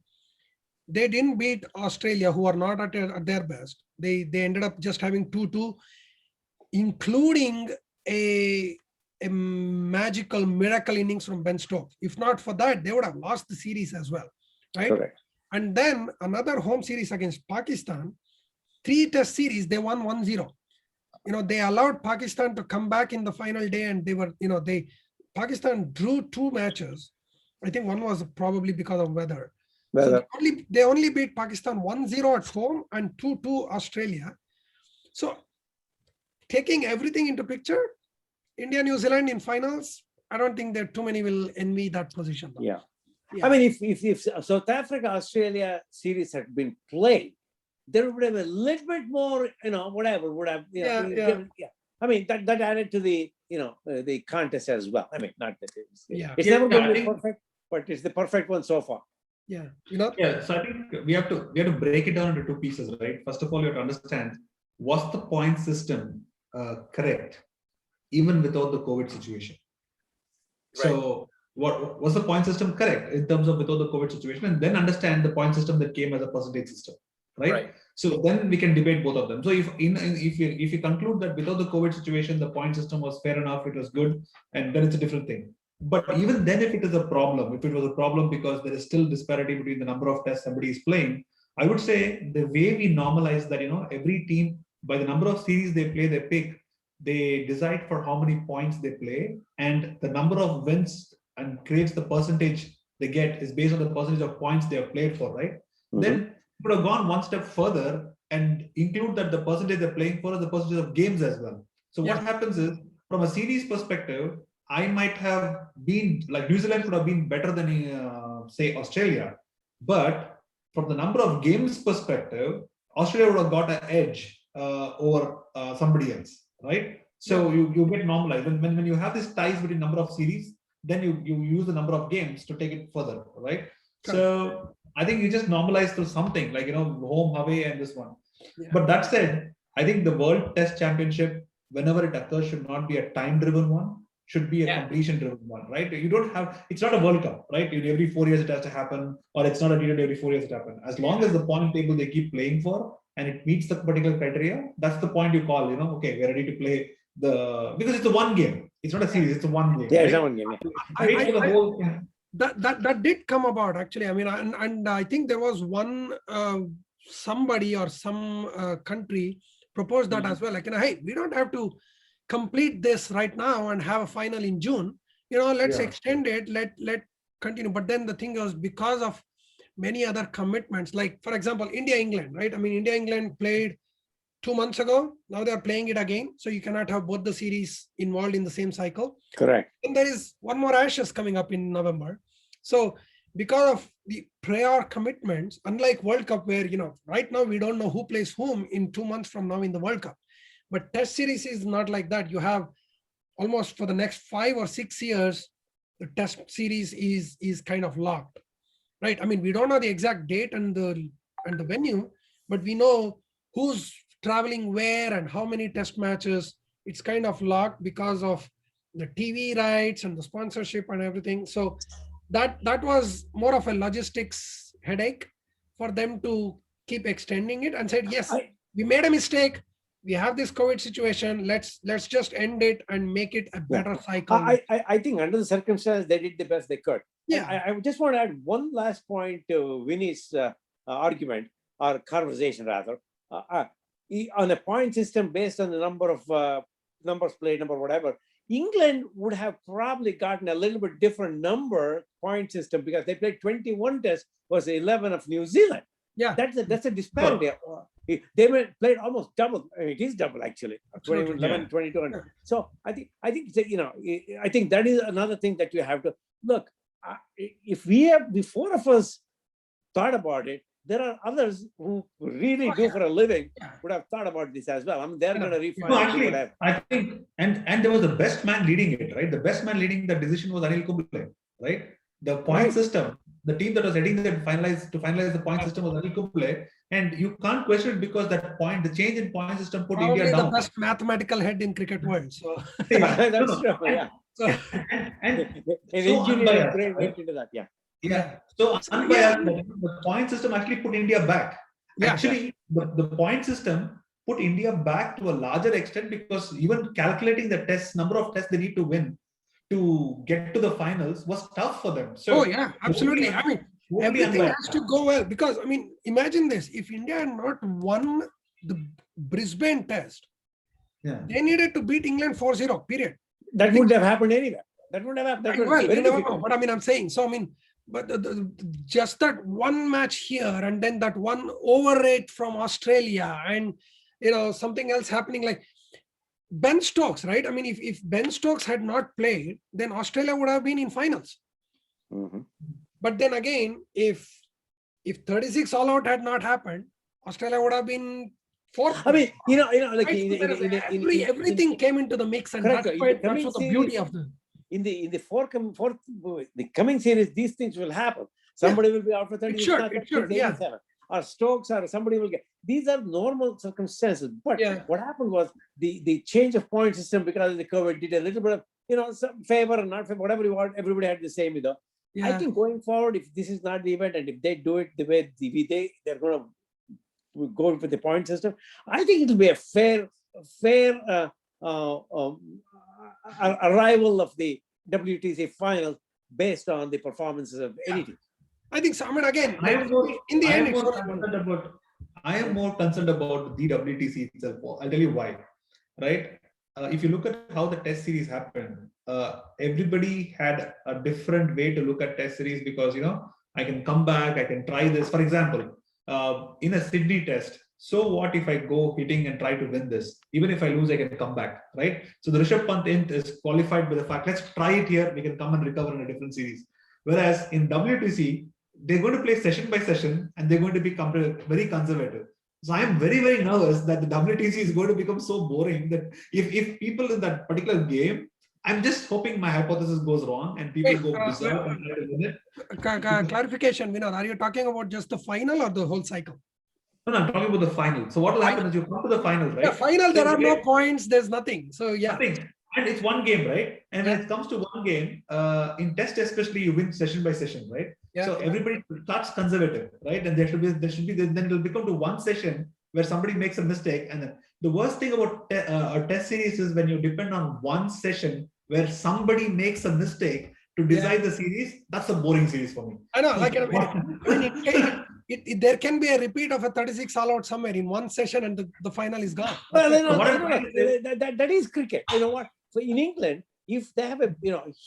they didn't beat Australia, who are not at their best. They ended up just having 2-2, including a magical miracle innings from Ben Stokes. If not for that, they would have lost the series as well, right? Correct. And then another home series against Pakistan, 3 test series, they won 1-0. They allowed Pakistan to come back in the final day, and Pakistan drew 2 matches. I think one was probably because of weather. So they only beat Pakistan 1-0 at home and 2-2 Australia. So taking everything into picture, India, New Zealand in finals, I don't think there too many will envy that position. Yeah. I mean, if South Africa, Australia series had been played, there would have a little bit more, whatever would have, I mean, that added to the, the contest as well. I mean, not that it's never going to be perfect, but it's the perfect one so far. Yeah. So I think we have to break it down into 2 pieces, right? First of all, you have to understand, was the point system correct, even without the COVID situation? Right. So what was the point system correct in terms of without the COVID situation, and then understand the point system that came as a percentage system, right? So then we can debate both of them. So if you conclude that without the COVID situation, the point system was fair enough, it was good, and then it's a different thing. But even then, if it was a problem because there is still disparity between the number of tests somebody is playing, I would say the way we normalize that, every team, by the number of series they play, they pick, they decide for how many points they play, and the number of wins and creates the percentage they get is based on the percentage of points they have played for, right? Mm-hmm. Then you could have gone one step further and include that the percentage they're playing for is the percentage of games as well. So what happens is, from a series perspective, I might have been, like New Zealand could have been better than, say, Australia. But from the number of games perspective, Australia would have got an edge over somebody else, right? So you get normalized. When you have this ties between number of series, then you use the number of games to take it further, right? So I think you just normalize through something like, home, away, and this one. Yeah. But that said, I think the World Test Championship, whenever it occurs, should not be a time-driven one. Should be a completion-driven one, right? You don't have, it's not a World Cup, right? Every 4 years it has to happen, or it's not a period every 4 years it happens. As long as the point table they keep playing for and it meets the particular criteria, that's the point you call, okay, we're ready to play because it's a one game. It's not a series, it's a one game. Yeah, right? it's a one game. That did come about actually. I mean, and I think there was one somebody or some country proposed that as well. Like, hey, we don't have to complete this right now and have a final in June. Let's extend it. Let continue. But then the thing was, because of many other commitments, like for example, India-England, right? I mean, India-England played 2 months ago. Now they are playing it again. So you cannot have both the series involved in the same cycle. Correct. And there is one more Ashes coming up in November. So because of the prior commitments, unlike World Cup, where, right now we don't know who plays whom in 2 months from now in the World Cup. But Test series is not like that. You have almost for the next 5 or 6 years, the Test series is kind of locked, right? I mean, we don't know the exact date and the venue, but we know who's traveling where and how many Test matches. It's kind of locked because of the TV rights and the sponsorship and everything. So that was more of a logistics headache for them to keep extending it, and said, yes, we made a mistake. We have this COVID situation. Let's just end it and make it a better cycle. I think under the circumstances, they did the best they could. Yeah. I just want to add one last point to Vinny's argument or conversation rather. On a point system based on the number of numbers played, number whatever, England would have probably gotten a little bit different number point system because they played 21 tests versus 11 of New Zealand. Yeah, that's a disparity. They played almost double. I mean, it is double actually. 21, 11, 22. Yeah. So I think I think that is another thing that you have to look. If the four of us thought about it, there are others who really do for a living would have thought about this as well. I mean, they're going to refine. No, actually, I think, and there was the best man leading it, right? The best man leading the decision was Anil Kumble, right? The point system, the team that was heading to finalize the point system was Anil Kumble, and you can't question it because the change in point system put probably India down. the best mathematical head in cricket world. So That's true. Yeah. So, An engineering brain went into that. Yeah. Yeah. So unbiased, the point system actually put India back. Yeah. Actually, the point system put India back to a larger extent because even calculating the number of tests they need to win to get to the finals was tough for them. So, oh yeah, absolutely. I mean, everything has to go well because, I mean, imagine this: if India had not won the Brisbane test, they needed to beat England 4-0. Period. That wouldn't have happened anyway. That wouldn't have happened. Well, you never know. But I mean, I'm saying, so I mean, but just that one match here and then that one overrate from Australia and, something else happening like Ben Stokes, right? I mean, if Ben Stokes had not played, then Australia would have been in finals. Mm-hmm. But then again, if 36 all out had not happened, Australia would have been fourth. I mean, like everything came into the mix, and that's what the beauty of the. In the coming series, these things will happen. Somebody will be out for 30 It should, yeah. Or Stokes or somebody will get. These are normal circumstances. But what happened was the change of point system because of the COVID did a little bit of some favor and not favor, whatever you want. Everybody had the same, Yeah. I think going forward, if this is not the event and if they do it the way they're going to go with the point system, I think it'll be a fair arrival of the WTC finals based on the performances of any team. I think so. I mean, again, I am more concerned about the WTC itself. I'll tell you why. Right? If you look at how the test series happened, everybody had a different way to look at test series because, I can come back, I can try this. For example, in a Sydney test, so what if I go hitting and try to win this? Even if I lose, I can come back, right? So the Rishabh Pant is qualified by the fact, let's try it here, we can come and recover in a different series. Whereas in WTC, they're going to play session by session and they're going to be very conservative. So I am very, very nervous that the WTC is going to become so boring that if people in that particular game, I'm just hoping my hypothesis goes wrong and people go berserk and try to win it. Clarification, Vinod, are you talking about just the final or the whole cycle? No, I'm talking about the final. So what will happen is you come to the final, right? The final, there are no points, there's nothing. So yeah. Nothing. And it's one game, right? And when it comes to one game, in test especially, you win session by session, right? Yeah. So everybody starts conservative, right? And then it'll become to one session where somebody makes a mistake. And then the worst thing about a test series is when you depend on one session where somebody makes a mistake to decide the series. That's a boring series for me. I know, like there can be a repeat of a 36 all out somewhere in one session and the final is gone. Well, that is cricket. You know what? So in England, if they have a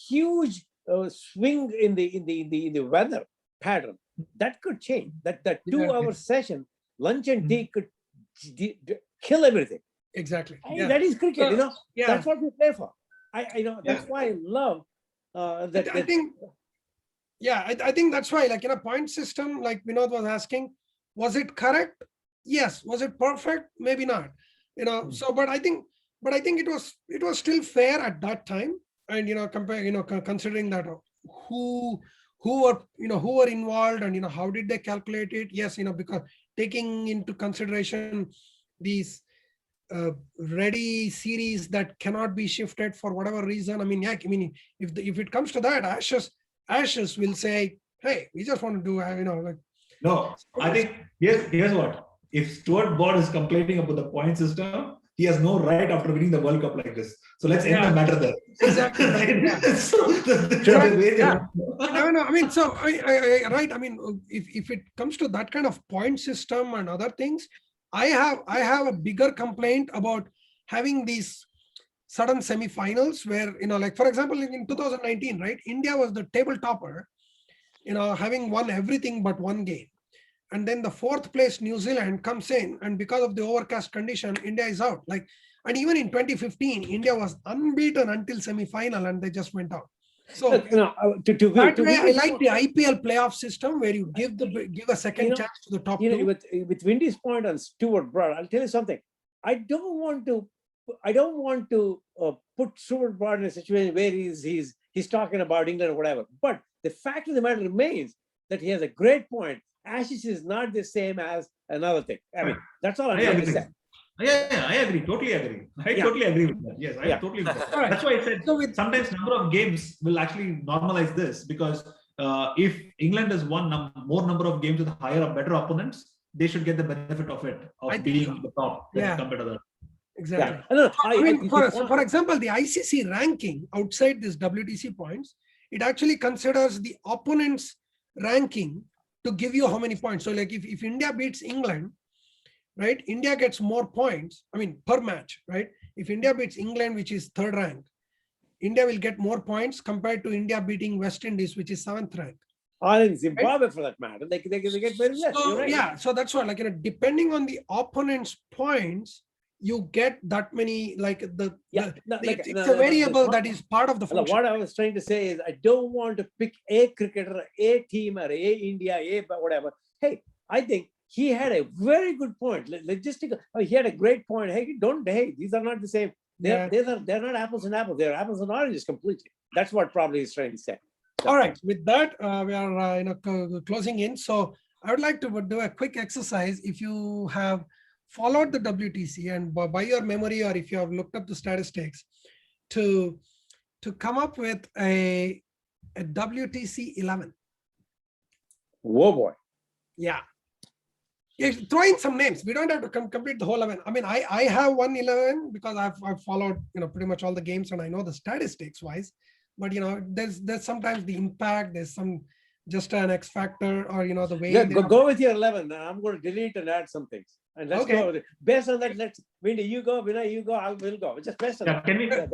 huge swing in the weather pattern, that could change. That 2-hour session, lunch and tea could kill everything. Exactly. That is cricket. That's what we play for. That's why I love that. I think. Yeah, I think that's why, point system, like Vinod was asking, was it correct? Yes. Was it perfect? Maybe not. So, but I think it was still fair at that time. And considering that who were involved and how did they calculate it? Yes, because taking into consideration these ready series that cannot be shifted for whatever reason. I mean, yeah, I mean, if it comes to that, Ashes will say, hey, we just want to do, like. No, I think here's what. If Stuart Broad is complaining about the point system, he has no right after winning the World Cup like this. So let's end the matter there. Exactly. Right? Yeah. So No, I mean, so right. I mean, if it comes to that kind of point system and other things, I have a bigger complaint about having these sudden semifinals where, like for example, in 2019, right? India was the table topper, having won everything but one game. And then the fourth place New Zealand comes in, and because of the overcast condition, India is out. Like, and even in 2015, India was unbeaten until semi-final, and they just went out. So that way, I like the IPL playoff system where you give a second chance to the top two. With Windy's point on Stuart Broad, I'll tell you something. I don't want to put Stuart Broad in a situation where he's talking about England or whatever. But the fact of the matter remains that he has a great point. Ashes is not the same as another thing. I mean, that's all I'm trying to say. Yeah, I agree. Totally agree. Totally agree with that. Yes, I totally agree. Right. That's why I said sometimes number of games will actually normalize this, because if England has won more number of games with higher or better opponents, they should get the benefit of it, being the top compared to that. Exactly. Yeah. I mean, for example, the ICC ranking outside this WTC points, it actually considers the opponent's ranking to give you how many points. So like if India beats England, right, India gets more points, I mean, per match, right? If India beats England, which is third ranked, India will get more points compared to India beating West Indies, which is seventh ranked. Or in Zimbabwe, right? For that matter, they get very less. So, right. Yeah, so that's why, like, depending on the opponent's points, you get that many, like it's a variable that is part of the function. What I was trying to say is, I don't want to pick a cricketer, a team, or a India, whatever. Hey, I think he had a very good point. Logistical, he had a great point. Hey, these are not the same. They're not apples and apples. They're apples and oranges completely. That's what probably he's trying to say. So, all right, with that, we are closing in. So I would like to do a quick exercise. If you have followed the WTC and by your memory, or if you have looked up the statistics, to come up with a WTC 11. Whoa, boy. Yeah. Throw in some names. We don't have to complete the whole 11. I mean, I have one 11 because I've followed pretty much all the games and I know the statistics wise. But there's sometimes the impact. There's some just an X factor, or the way. Yeah, go with your 11. I'm going to delete and add some things. And let's go with it. Based on that, Vinay, you go, Vinay, you go, I will go. Just based on that. Can we get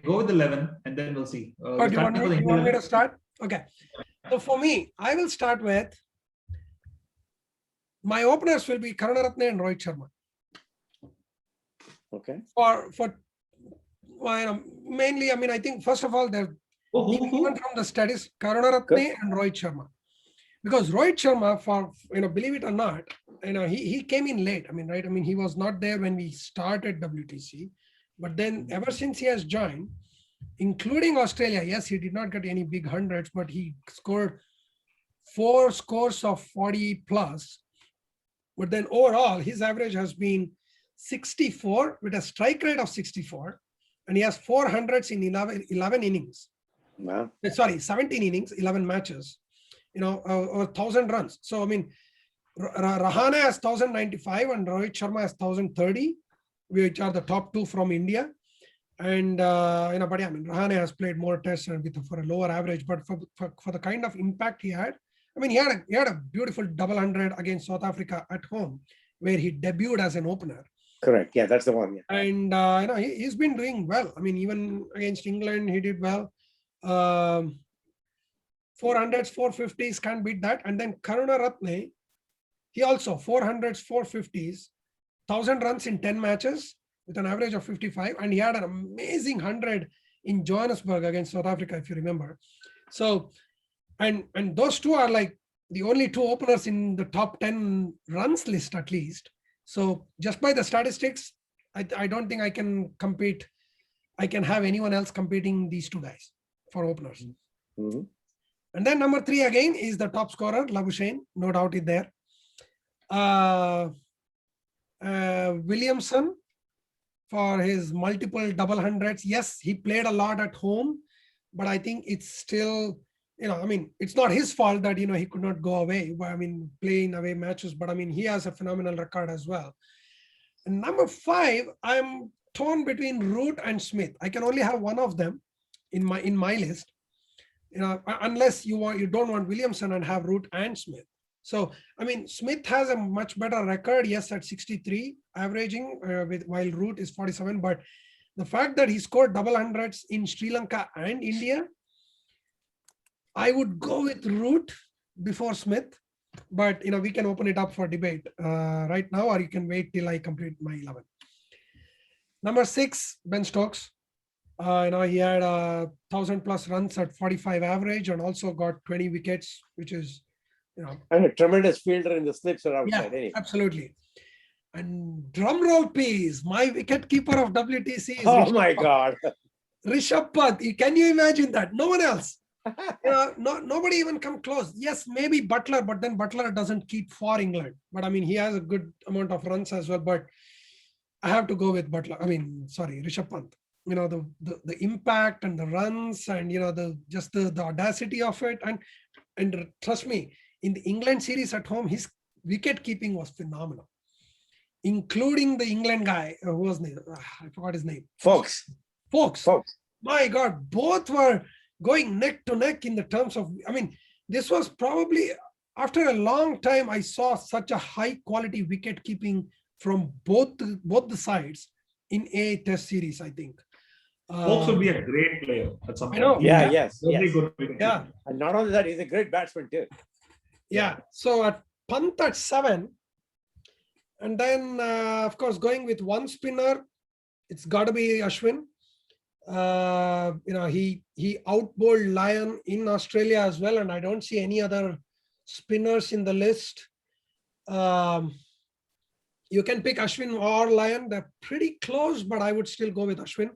go with 11 and then we'll see. Do you want me to start? Okay. So for me, I will start with my openers will be Karunaratne and Rohit Sharma. Okay. For mainly, I mean, I think first of all, they're even from the studies, Karunaratne and Rohit Sharma. Because Rohit Sharma, for believe it or not, he came in late. I mean, right? I mean, he was not there when we started WTC, but then ever since he has joined, including Australia, yes, he did not get any big hundreds, but he scored 4 scores of 40 plus. But then overall, his average has been 64 with a strike rate of 64, and he has 400s in 11 innings. Wow. Sorry, 17 innings, 11 matches. Or 1,000 runs. So, I mean, Rahane has 1,095 and Rohit Sharma has 1,030, which are the top two from India. And, but yeah, I mean, Rahane has played more tests and for a lower average, but for the kind of impact he had, I mean, he had a beautiful double 100 against South Africa at home, where he debuted as an opener. Correct. Yeah, that's the one. Yeah. And, he's been doing well. I mean, even against England, he did well. 400s, 450s, can't beat that. And then Karunaratne, he also 400s, 450s, 1,000 runs in 10 matches with an average of 55. And he had an amazing 100 in Johannesburg against South Africa, if you remember. So, and those two are like the only two openers in the top 10 runs list, at least. So just by the statistics, I don't think I can compete. I can have anyone else competing these two guys for openers. Mm-hmm. And then number 3 again is the top scorer, Labuschagne, no doubt is there. Williamson for his multiple double hundreds. Yes, he played a lot at home, but I think it's still, I mean, it's not his fault that, he could not go away. I mean, playing away matches, but I mean, he has a phenomenal record as well. And number 5, I'm torn between Root and Smith. I can only have one of them in my list, unless you don't want Williamson and have Root and Smith. So, I mean, Smith has a much better record, yes, at 63 averaging, while Root is 47. But the fact that he scored double hundreds in Sri Lanka and India, I would go with Root before Smith. But, we can open it up for debate right now, or you can wait till I complete my 11. Number 6, Ben Stokes. He had 1,000+ runs at 45 average and also got 20 wickets, which is, and a tremendous fielder in the slips or outside. Yeah, anyway. absolutely. And drum roll, please. My wicket keeper of WTC is my God. Rishabh Pant. Can you imagine that? No one else. Nobody even come close. Yes, maybe Butler, but then Butler doesn't keep for England. But I mean, he has a good amount of runs as well. But I have to go with Butler. Rishabh Pant. The impact and the runs and the audacity of it. And trust me, in the England series at home, his wicket keeping was phenomenal, including the England guy who was I forgot his name. Folks. My God, both were going neck to neck in the terms of. I mean, this was probably after a long time I saw such a high quality wicket keeping from both the sides in a Test series. I think. Stokes would be a great player at some point. I know. Yes. Good. Yeah. And not only that, he's a great batsman too. Yeah. So at Pant at 7, and then of course going with one spinner, it's got to be Ashwin. He outbowled Lyon in Australia as well, and I don't see any other spinners in the list. You can pick Ashwin or Lyon; they're pretty close, but I would still go with Ashwin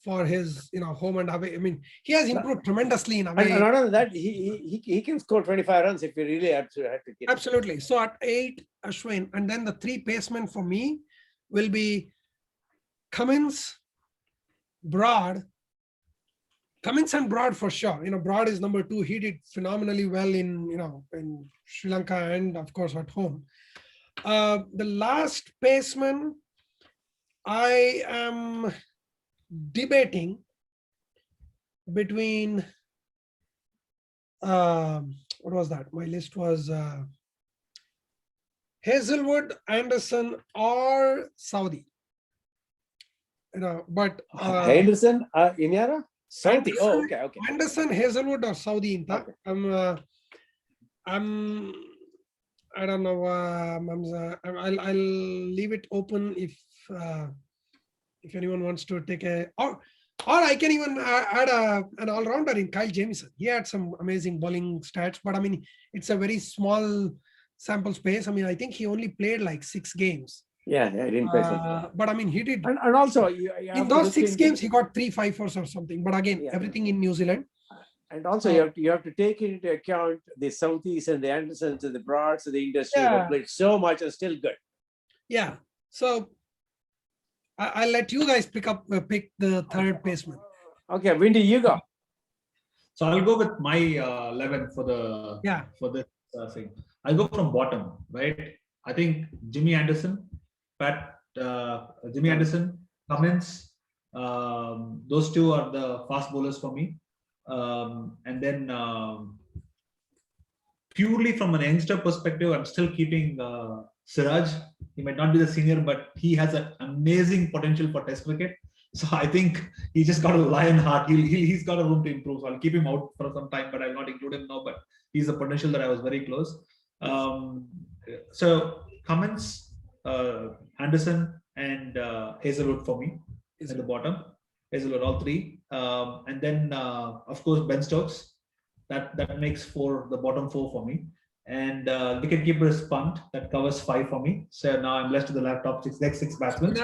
for his home and away. I mean, he has improved tremendously in away. And not only that, he can score 25 runs if you really have to get Absolutely. So at 8, Ashwin, and then the 3 pacemen for me will be Cummins, Broad. Cummins and Broad for sure. Broad is number 2. He did phenomenally well in Sri Lanka and of course at home. The last paceman, I am debating between what was that? My list was Hazelwood, Anderson, or Saudi. But Henderson, Inyara? Saudi. Oh, okay. Anderson, Hazelwood, or Saudi. In that, Okay. I don't know. I'll leave it open if anyone wants to take or I can even add an all-rounder in Kyle Jamieson. He had some amazing bowling stats, but I mean, it's a very small sample space. I mean, I think he only played like 6 games. Yeah, I didn't play something. But I mean, he did. And also, In those 6 games, he got 3 5-ers or something. But again, everything in New Zealand. And also, you have to take into account the Southees and the Andersons and the Broads and the industry who played so much and still good. Yeah. So I'll let you guys pick the third baseman. Okay, Windy, you go. So I'll go with my 11 for this thing. I'll go from bottom, right? I think Jimmy Anderson, Cummins, those 2 are the fast bowlers for me. And then purely from an youngster perspective, I'm still keeping Siraj. He might not be the senior, but he has an amazing potential for Test cricket. So I think he just got a lion heart. He's got a room to improve. So I'll keep him out for some time, but I'll not include him now. But he's a potential that I was very close. So Cummins, Anderson, and Hazelwood for me is at the bottom. Hazelwood, all 3. And then, of course, Ben Stokes. That makes 4, the bottom 4 for me. And wicketkeeper is Pant. That covers 5 for me. So now I'm left to the next 6 batsmen.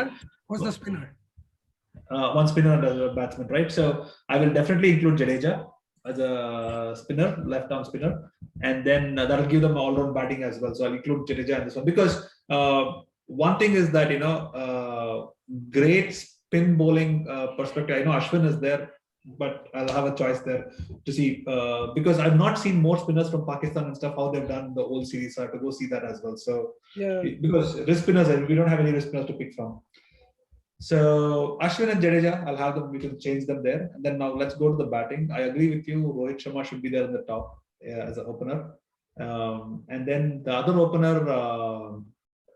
Who's the spinner? One spinner and a batsman, right? So I will definitely include Jadeja as a spinner, left-arm spinner. and then that'll give them all-round batting as well. So I'll include Jadeja in this one because one thing is that great spin bowling perspective. I know Ashwin is there, but I'll have a choice there to see because I've not seen more spinners from Pakistan and stuff how they've done the whole series. So I have to go see that as well. So because wrist spinners, we don't have any wrist spinners to pick from. So Ashwin and Jadeja, I'll have them. We can change them there. And then now let's go to the batting. I agree with you. Rohit Sharma should be there in the top as an opener. And then the other opener,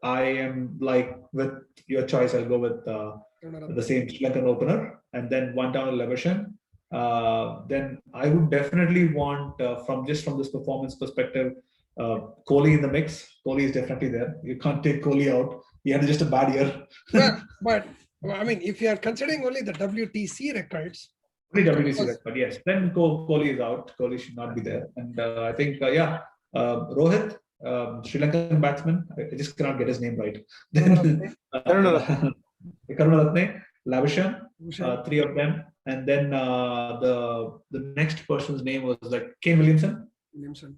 I am like with your choice. I'll go with the same Sri Lankan opener, and then one down Levisham. Then I would definitely want from this performance perspective, Kohli in the mix. Kohli is definitely there. You can't take Kohli out. He had just a bad year. but I mean, if you are considering only the WTC records. Only WTC record, yes. Then Kohli is out. Kohli should not be there. And I think, Rohit, Sri Lankan batsman. I just cannot get his name right. Then Karunaratne, Lavisham, three of them. And then the next person's name was like Kane Williamson. Williamson.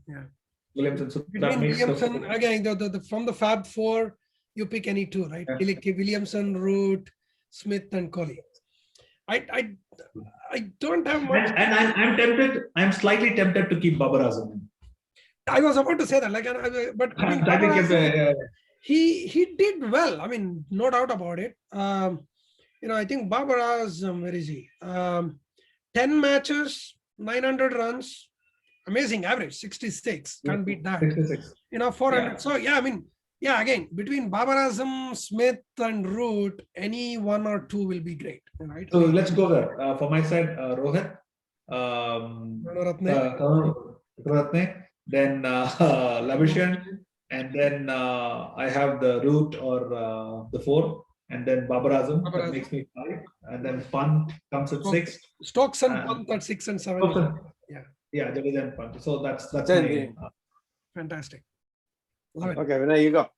So that makes Williamson, again, from the Fab Four, you pick any two, right? Yeah. Williamson, Root, Smith, and Kohli. I don't have much. And I'm tempted. I'm slightly tempted to keep Babar Azam. I was about to say that, but I mean, Azam, he did well. I mean, no doubt about it. I think Babar Azam, where is he? 10 matches, 900 runs, amazing average, 66. Can't beat that. 66. 400. Yeah. So I mean, again, between Babar Azam, Smith, and Root, any one or two will be great, right? So let's go there. For my side, Rohit, Karunaratne, then Lavisham, and then I have the Root or the 4, and then Babar Azam. That makes me 5, and then Pant comes at 6. Stokes and Pant at 6 and 7. Yeah, Jadeja and Pant. So that's my, fantastic. Love it. Okay, Vinay, you go.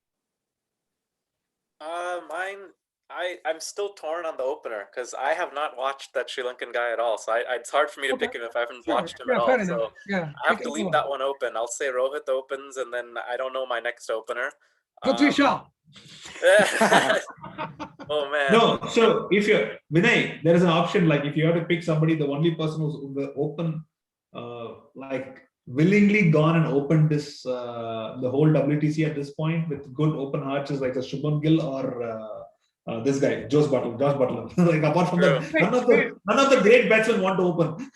Mine. I'm still torn on the opener because I have not watched that Sri Lankan guy at all. So it's hard for me to pick him if I haven't watched him at all. So I have to leave that one open. I'll say Rohit opens, and then I don't know my next opener. Patricia. Oh man. No, so if you're Vinay, there is an option like if you have to pick somebody, the only person who's open, willingly gone and opened this the whole WTC at this point with good open hearts is like a Shubham Gill or this guy, Josh Butler. Like apart from that, none of the great batsmen want to open.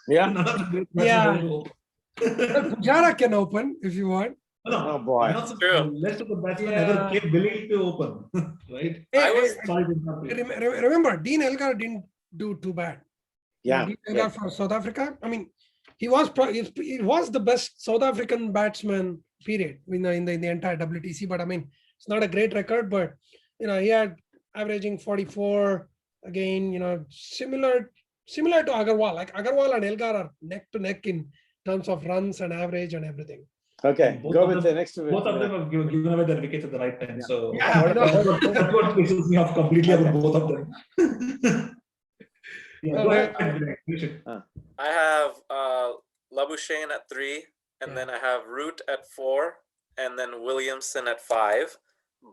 Yeah. None of the great batsmen want to open. Pujara can open if you want. No, oh boy. Rest of the batsmen never came willing to open, right? Remember, Dean Elgar didn't do too bad. Yeah. Dean Elgar for South Africa. I mean, he was the best South African batsman, period, in the entire WTC. But I mean, it's not a great record, but he had averaging 44 again. Similar to Agarwal. Like Agarwal and Elgar are neck to neck in terms of runs and average and everything. Okay, go with the next one. Both of them have given away their wickets at the right time. Yeah. So that's what pisses me off completely about both of them. I have Labuschagne at 3, and then I have Root at 4, and then Williamson at 5.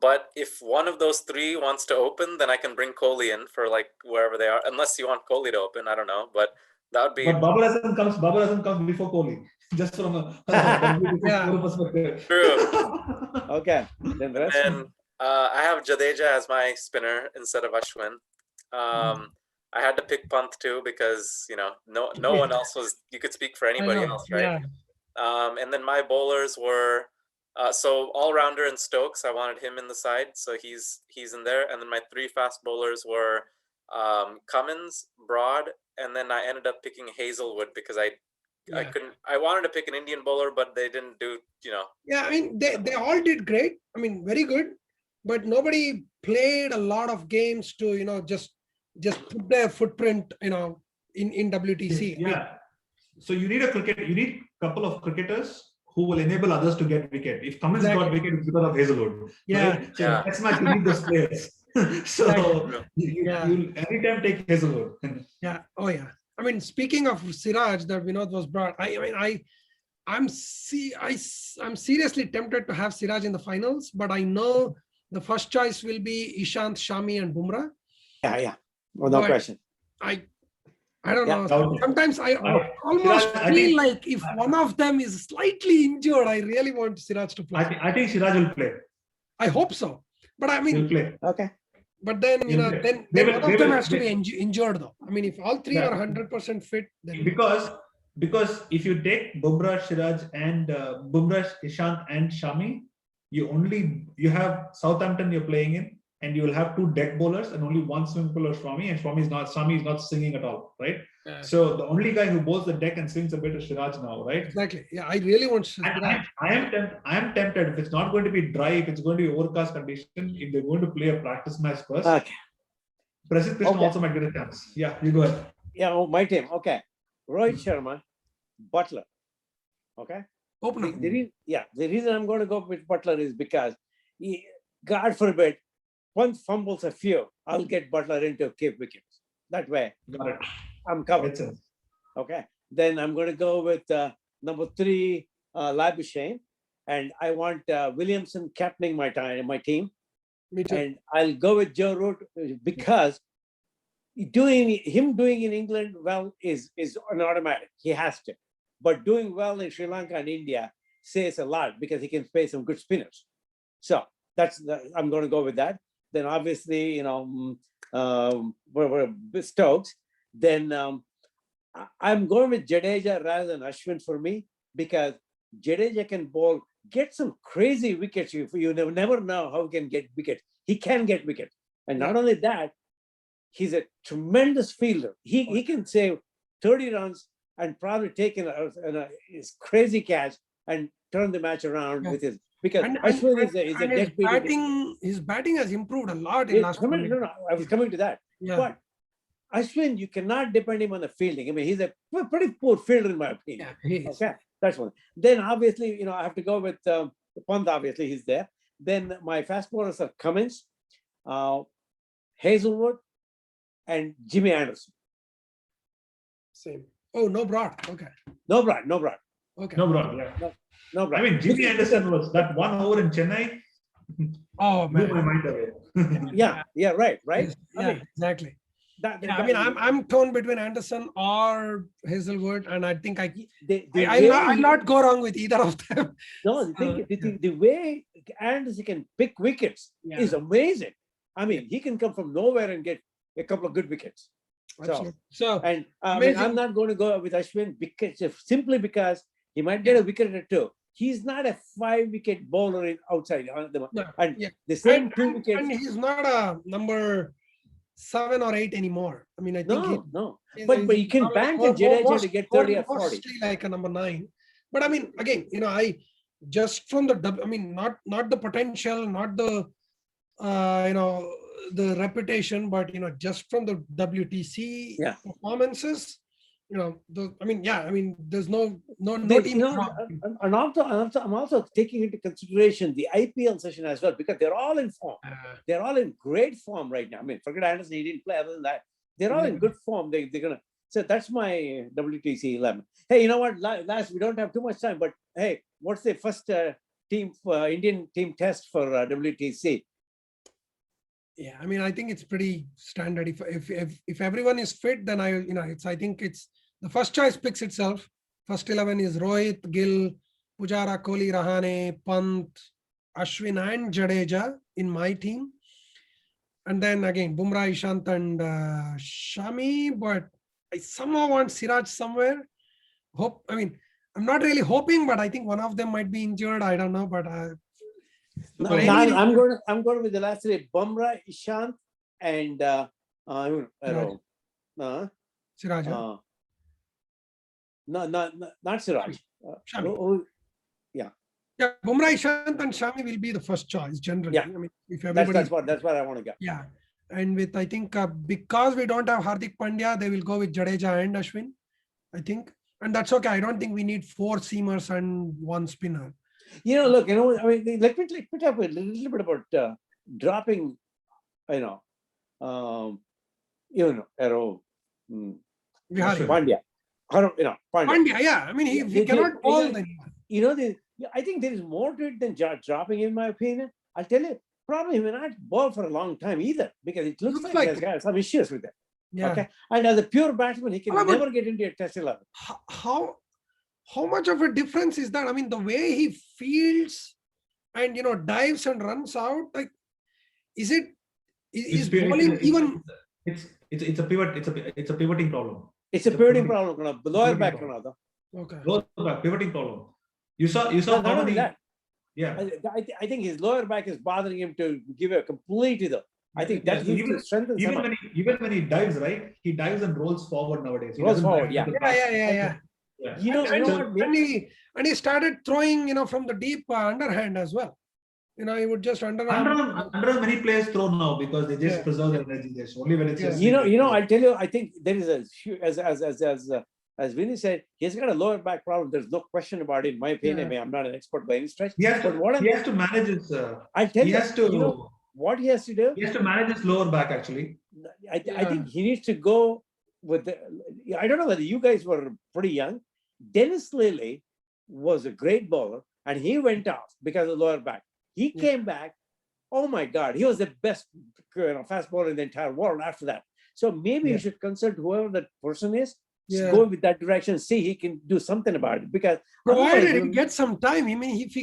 But if one of those 3 wants to open, then I can bring Kohli in for like wherever they are. Unless you want Kohli to open, I don't know. But that would be. But Babar Azam comes before Kohli, just from a perspective. True. Okay. Then the rest. And I have Jadeja as my spinner instead of Ashwin. I had to pick Pant too because no one else was. You could speak for anybody else, right? Yeah. And then my bowlers were so all rounder and Stokes. I wanted him in the side, so he's in there. And then my 3 fast bowlers were Cummins, Broad, and then I ended up picking Hazelwood because I couldn't. I wanted to pick an Indian bowler, but they didn't do. Yeah, I mean they all did great. I mean, very good, but nobody played a lot of games to just put their footprint in WTC. Yeah. So you need a couple of cricketers who will enable others to get wicket. If Cummins got wicket, it's because of Hazelwood. Yeah. Right? So that's not you need those players. So you'll anytime take Hazelwood. Yeah. Oh yeah. I mean, speaking of Siraj that Vinod was brought, I I'm seriously tempted to have Siraj in the finals, but I know the first choice will be Ishant, Shami, and Bumrah. Yeah. Well, no But question. I don't Yeah. know. Sometimes I almost Siraj, I feel think- like if one of them is slightly injured, I really want Siraj to play. I think Siraj will play. I hope so. But I He'll mean, play. Okay. but then He'll play. then They will- one they of them will- has to be they- injured though. I mean, if all three Yeah. are 100% fit, then Because if you take Bumrah, Siraj, and Bumrah, Ishant, and Shami, you have Southampton you're playing in, and you will have two deck bowlers and only one swing bowler, Shami, and Shami is not singing at all, right? Yeah. So the only guy who bowls the deck and swings a bit is Siraj now, right? exactly. Yeah, I really want And Siraj. I am tempted, if it's not going to be dry, if it's going to be overcast condition, if they're going to play a practice match first, Okay. Prasidh Krishna Okay. also might get a chance. Yeah, you go ahead. Yeah. Oh, my team. Okay. Rohit Sharma, Butler. Okay. Opener. The reason I'm going to go with Butler is because, God forbid, one fumbles a few, I'll get Butler into keep wickets. That way, Got it. I'm covered. Makes sense. Okay. Then I'm going to go with number 3, Labuschagne, and I want Williamson captaining my team, Me too. and I'll go with Joe Root because doing in England well is an automatic. He has to, but doing well in Sri Lanka and India says a lot because he can play some good spinners. So I'm going to go with that. Then obviously, Stokes. Then I'm going with Jadeja rather than Ashwin for me because Jadeja can bowl, get some crazy wickets. You never know how he can get wickets. He can get wickets, and not only that, he's a tremendous fielder. He can save 30 runs and probably take in his crazy catch and turn the match around with his. Because Ashwin is a deadbeat. His batting has improved a lot in last. No, I was coming to that. Yeah. But Ashwin, you cannot depend him on the fielding. I mean, he's a pretty poor fielder in my opinion. Yeah, he is. Okay, that's one. Then obviously, I have to go with Pant. Obviously, he's there. Then my fast bowlers are Cummins, Hazelwood, and Jimmy Anderson. Same. Oh, no Broad. Okay. No Brad. Okay. No problem. Yeah. No Brad. I mean, Jimmy Anderson was that 1 over in Chennai. Oh Blew my man. mind away. Yeah, right. Yes, I yeah, mean, exactly. that, Yeah, I mean, I'm torn between Anderson or Hazelwood, and I think I'll not go wrong with either of them. No, the way Anderson can pick wickets is amazing. I mean, he can come from nowhere and get a couple of good wickets. So And amazing. I'm not going to go with Ashwin simply because he might get a wicket or two. He's not a 5-wicket bowler outside. The same 2 wickets. And he's not a number 7 or 8 anymore. I mean, I think No. But you can bank on Jadeja to get 30 or 40. Mostly like a number 9. But I mean, again, I just from the, I mean, not the potential, not the, the reputation, but just from the WTC performances, there's no team. And I'm also taking into consideration the IPL session as well because they're all in form. They're all in great form right now. I mean, forget Anderson, he didn't play other than that. They're all in good form. They're gonna. So that's my WTC 11. Hey, you know what? Last, we don't have too much time, but hey, what's the first Indian team test for WTC? Yeah, I mean, I think it's pretty standard. If everyone is fit, then I think it's the first choice picks itself. First 11 is Rohit, Gill, Pujara, Kohli, Rahane, Pant, Ashwin, and Jadeja in my team. And then again, Bumrah, Ishant, and Shami. But I somehow want Siraj somewhere. I'm not really hoping, but I think one of them might be injured. I don't know, but. I'm going with the last 3: Bumrah, Ishant, and Siraj. No, not Siraj. Shami. Yeah, Bumrah, Ishant, and Shami will be the first choice generally. Yeah. I mean, if everybody. That's what I want to get. Yeah, and with I think because we don't have Hardik Pandya, they will go with Jadeja and Ashwin. I think, and that's okay. I don't think we need 4 seamers and 1 spinner. Look, I mean, let me put up a little bit about dropping, Vihari. Pandya. Pandya. Pandya, yeah. I mean, he cannot bowl anyone. I think there is more to it than dropping him, in my opinion. I'll tell you, probably he may not ball for a long time either, because it looks like he has got some issues with it. Yeah. Okay. And as a pure batsman, he can never get into a test 11. How much of a difference is that? I mean, the way he fields and dives and runs out, like, is bowling even? It's a pivot. It's a pivoting problem. It's a pivoting problem. Lower back. Okay. Lower back pivoting problem. You saw how many. Yeah. I think his lower back is bothering him to give a completely though. I think that even when he dives, right? He dives and rolls forward nowadays. He rolls forward, Yeah. You know what? And he started throwing, from the deep underhand as well. He would just underarm. Many players throw now because they just preserve their energy. There's only when it's just. I'll tell you. I think there is as Vinay said, he's got a lower back problem. There's no question about it. In my opinion, I'm not an expert by any stretch. He has to manage his. I'll tell you. What he has to do? He has to manage his lower back, actually. I think he needs to go with the. I don't know whether you guys were pretty young. Dennis Lilly was a great bowler, and he went off because of lower back. He came back. Oh my God, he was the best fast bowler in the entire world after that. So maybe you should consult whoever that person is. Go with that direction. See, he can do something about it, because provided he gets some time. I mean, if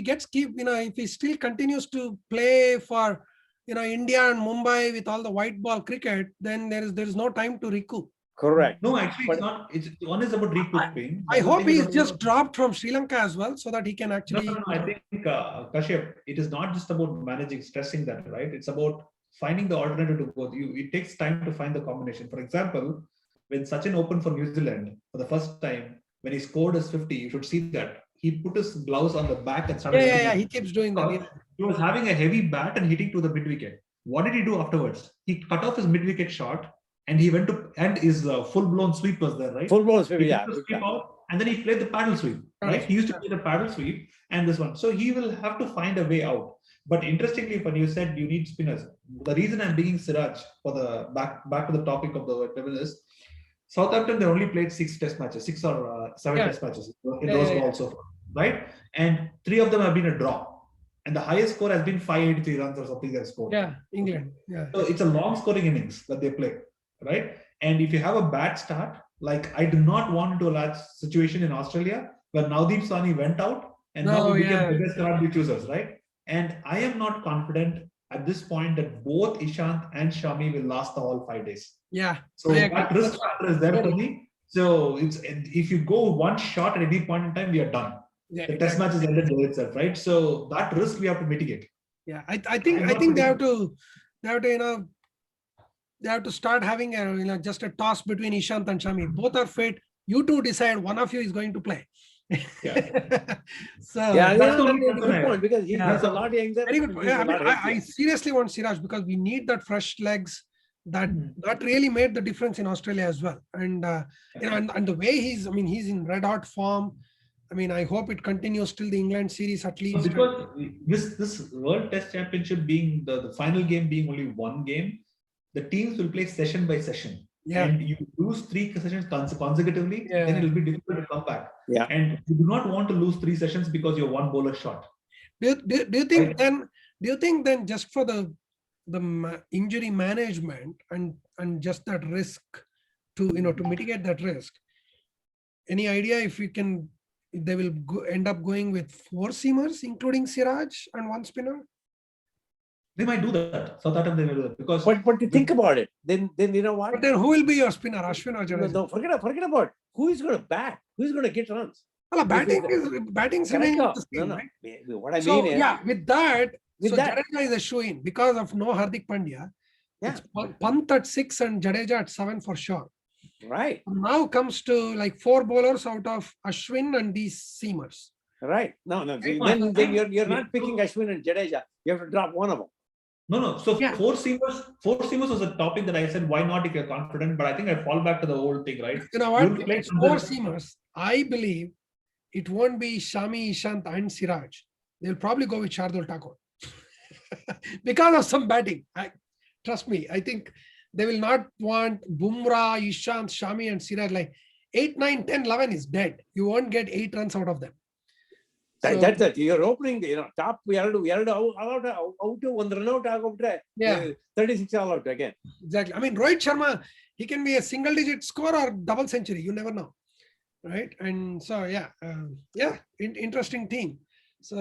he still continues to play for India and Mumbai with all the white ball cricket, then there is no time to recoup. Correct. No, actually, it's not. One is about recouping. I hope he's just dropped from Sri Lanka as well, so that he can actually. No. I think Kashyap, it is not just about managing, stressing that, right? It's about finding the alternative to both. It takes time to find the combination. For example, when Sachin opened for New Zealand for the first time, when he scored his 50, you should see that he put his gloves on the back and started. He keeps doing that. He was having a heavy bat and hitting to the mid wicket. What did he do afterwards? He cut off his mid wicket shot and he went to, and his full blown sweep was there, right? Full blown sweep, and then he played the paddle sweep, right? He used to play the paddle sweep and this one. So he will have to find a way out. But interestingly, when you said you need spinners, the reason I'm bringing Siraj for the back to the topic of the table is Southampton, they only played 6 test matches, 6 or 7 test matches in those balls so far, right? And 3 of them have been a draw. And the highest score has been 583 runs or something they've scored. Yeah, England. Yeah. So it's a long scoring innings that they play, right? And if you have a bad start, like I do not want into a large situation in Australia where Navdeep Sahni went out and now we became the best rugby choosers, right? And I am not confident at this point that both Ishant and Shami will last the whole 5 days. Yeah. So that risk factor is there for me. So it's if you go one shot at any point in time, we are done. Yeah, the test match is ended by itself, right? So that risk we have to mitigate. Yeah, I think they have to start having just a toss between Ishant and Shami. Both are fit. You two decide one of you is going to play. So that's a good point, because he's a lot younger. Very good. I seriously want Siraj, because we need that fresh legs. That really made the difference in Australia as well. And and the way he's in red hot form. I mean, I hope it continues till the England series at least. Because this World Test Championship being the final game being only one game, the teams will play session by session. Yeah. And you lose 3 sessions consecutively, then it will be difficult to come back. Yeah. And you do not want to lose 3 sessions because you're one bowler short. Do you think then just for the injury management and just that risk to mitigate that risk, any idea if they will end up going with 4 seamers, including Siraj and 1 spinner? They might do that. Southampton, they will do that. Because but to think about it, then you know what? But then who will be your spinner, Ashwin or Jadeja? No, forget about who is going to bat, who is going to get runs. Well, batting remains the same, right? What I mean is, with that, Jadeja is a shoe-in because of no Hardik Pandya. Yeah. It's Pant at 6 and Jadeja at 7 for sure. Right. Now comes to like 4 bowlers out of Ashwin and these seamers. Right. No. Then you're not picking Ashwin and Jadeja. You have to drop one of them. No. So 4 seamers was a topic that I said, why not if you're confident? But I think I fall back to the old thing, right? You know what? If it's 4 seamers, I believe it won't be Shami, Ishant and Siraj. They'll probably go with Shardul Thakur. Because of some batting. Trust me, I think they will not want Bumrah, Ishant, Shami and Siraj. Like 8, 9, 10, 11 is dead. You won't get 8 runs out of them. That's it. You're opening, top. We are out one run out. Yeah. 36 all out again. Exactly. I mean, Rohit Sharma, he can be a single-digit score or double century. You never know, right? And so, interesting team. So,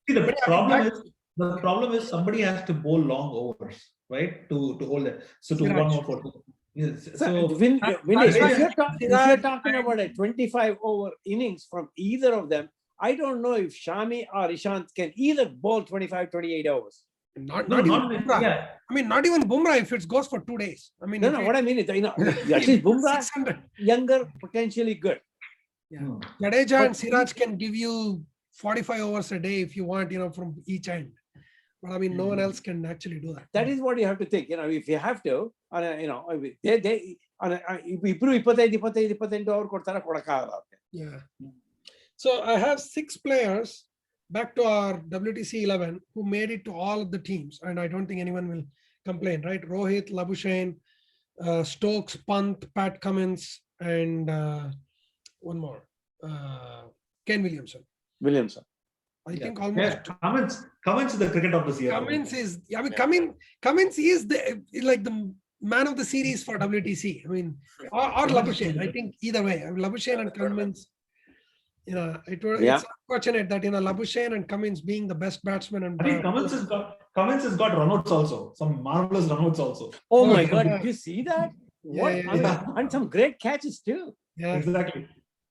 See, but yeah, I mean, the problem is somebody has to bowl long overs, right? To hold it. So to Siraj. 1 more for 2. Yes. So, So Vinay, that's if why- you're talking about a 25 over innings from either of them, I don't know if Shami or Ishant can either bowl 25, 28 hours. not no, even not Bumrah. yeah. I mean, not even Bumrah if it goes for 2 days. I mean, No, if no, it- what I mean is, at if least Bumrah, 600. younger, potentially good. Yeah. Hmm. Jadeja and But- Siraj can give you 45 hours a day if you want, from each end. But I mean, no one else can actually do that. That is what you have to think. If you have to, they ಇಬ್ರು 25 over ಕೊಡ್ತಾರೆ ಕೊಡಕ್ಕಾಗಲ್ಲ ಅವ್ರಿಗೆ. Yeah. So I have 6 players back to our WTC 11 who made it to all of the teams, and I don't think anyone will complain, right? Rohit, Labuschagne, Stokes, Pant, Pat Cummins, and one more, Ken Williamson. Williamson. I think almost. Cummins is the cricket of this year. Cummins is, I mean, Yeah. Cummins is the man of the series for WTC. I mean, or Labuschagne. I think either way, I mean, Labuschagne and Cummins. It's unfortunate that Labuschagne and Cummins being the best batsmen and I think Cummins has got runouts also. Some marvelous runouts also. Oh my yeah. God, did you see that? What? Yeah. And some great catches too. Yeah. Exactly.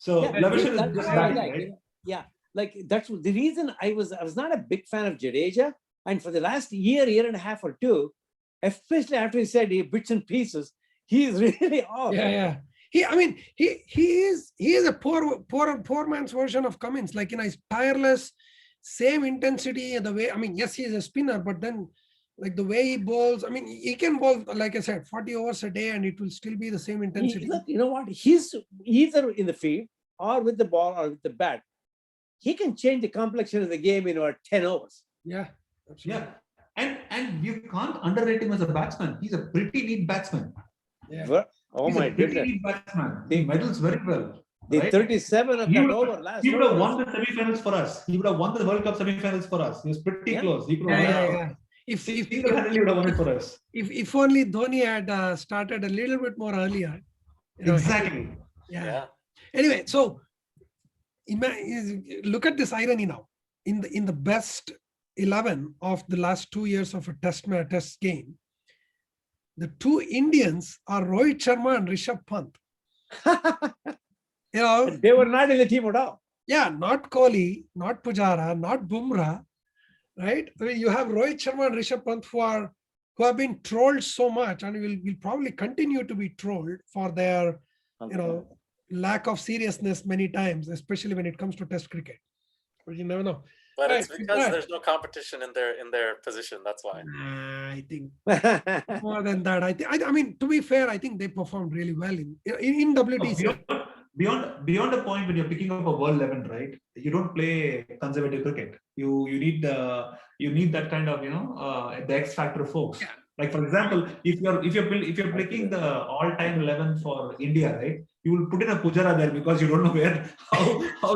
So Yeah, Labuschagne is that's just what I starting, like, right? Yeah, like that's the reason I was not a big fan of Jadeja, and for the last year and a half or two, especially after he said he bits and pieces, he is really off. Yeah. He is a poor man's version of Cummins. Like, he's tireless, same intensity. The way, I mean, yes, he's a spinner, but then like the way he bowls, I mean, he can bowl, like I said, 40 overs a day, and it will still be the same intensity. Look, you know what? He's either in the field or with the ball or with the bat. He can change the complexion of the game in about 10 overs. Yeah, absolutely. Yeah. And you can't underrate him as a batsman. He's a pretty neat batsman. Yeah. Oh He's my a pretty goodness. neat batsman. He medals very well. The right? 37 of He that would over last He would have over won the semi-finals for us. He would have won the World Cup semi-finals for us. He was pretty Yeah. close. He could have won it. Yeah. If Single-handedly would have won it for us. if only Dhoni had started a little bit more earlier. Exactly. Yeah. Anyway, so look at this irony now. In the best 11 of the last 2 years of a test game, the 2 Indians are Rohit Sharma and Rishabh Pant. They were not in the team at all. Yeah, not Kohli, not Pujara, not Bumrah, right? I mean, you have Rohit Sharma and Rishabh Pant who have been trolled so much, and will probably continue to be trolled for their lack of seriousness many times, especially when it comes to test cricket. But you never know. But Right, it's because right. there's no competition in their position. That's why. I think more than that. I mean, to be fair, I think they performed really well in WTC. Beyond the point when you're picking up a world 11, right? You don't play conservative cricket. You need that kind of the X factor folks. Yeah. Like, for example, if you're picking the all-time 11 for India, right? You will put in a Pujara there because you don't know how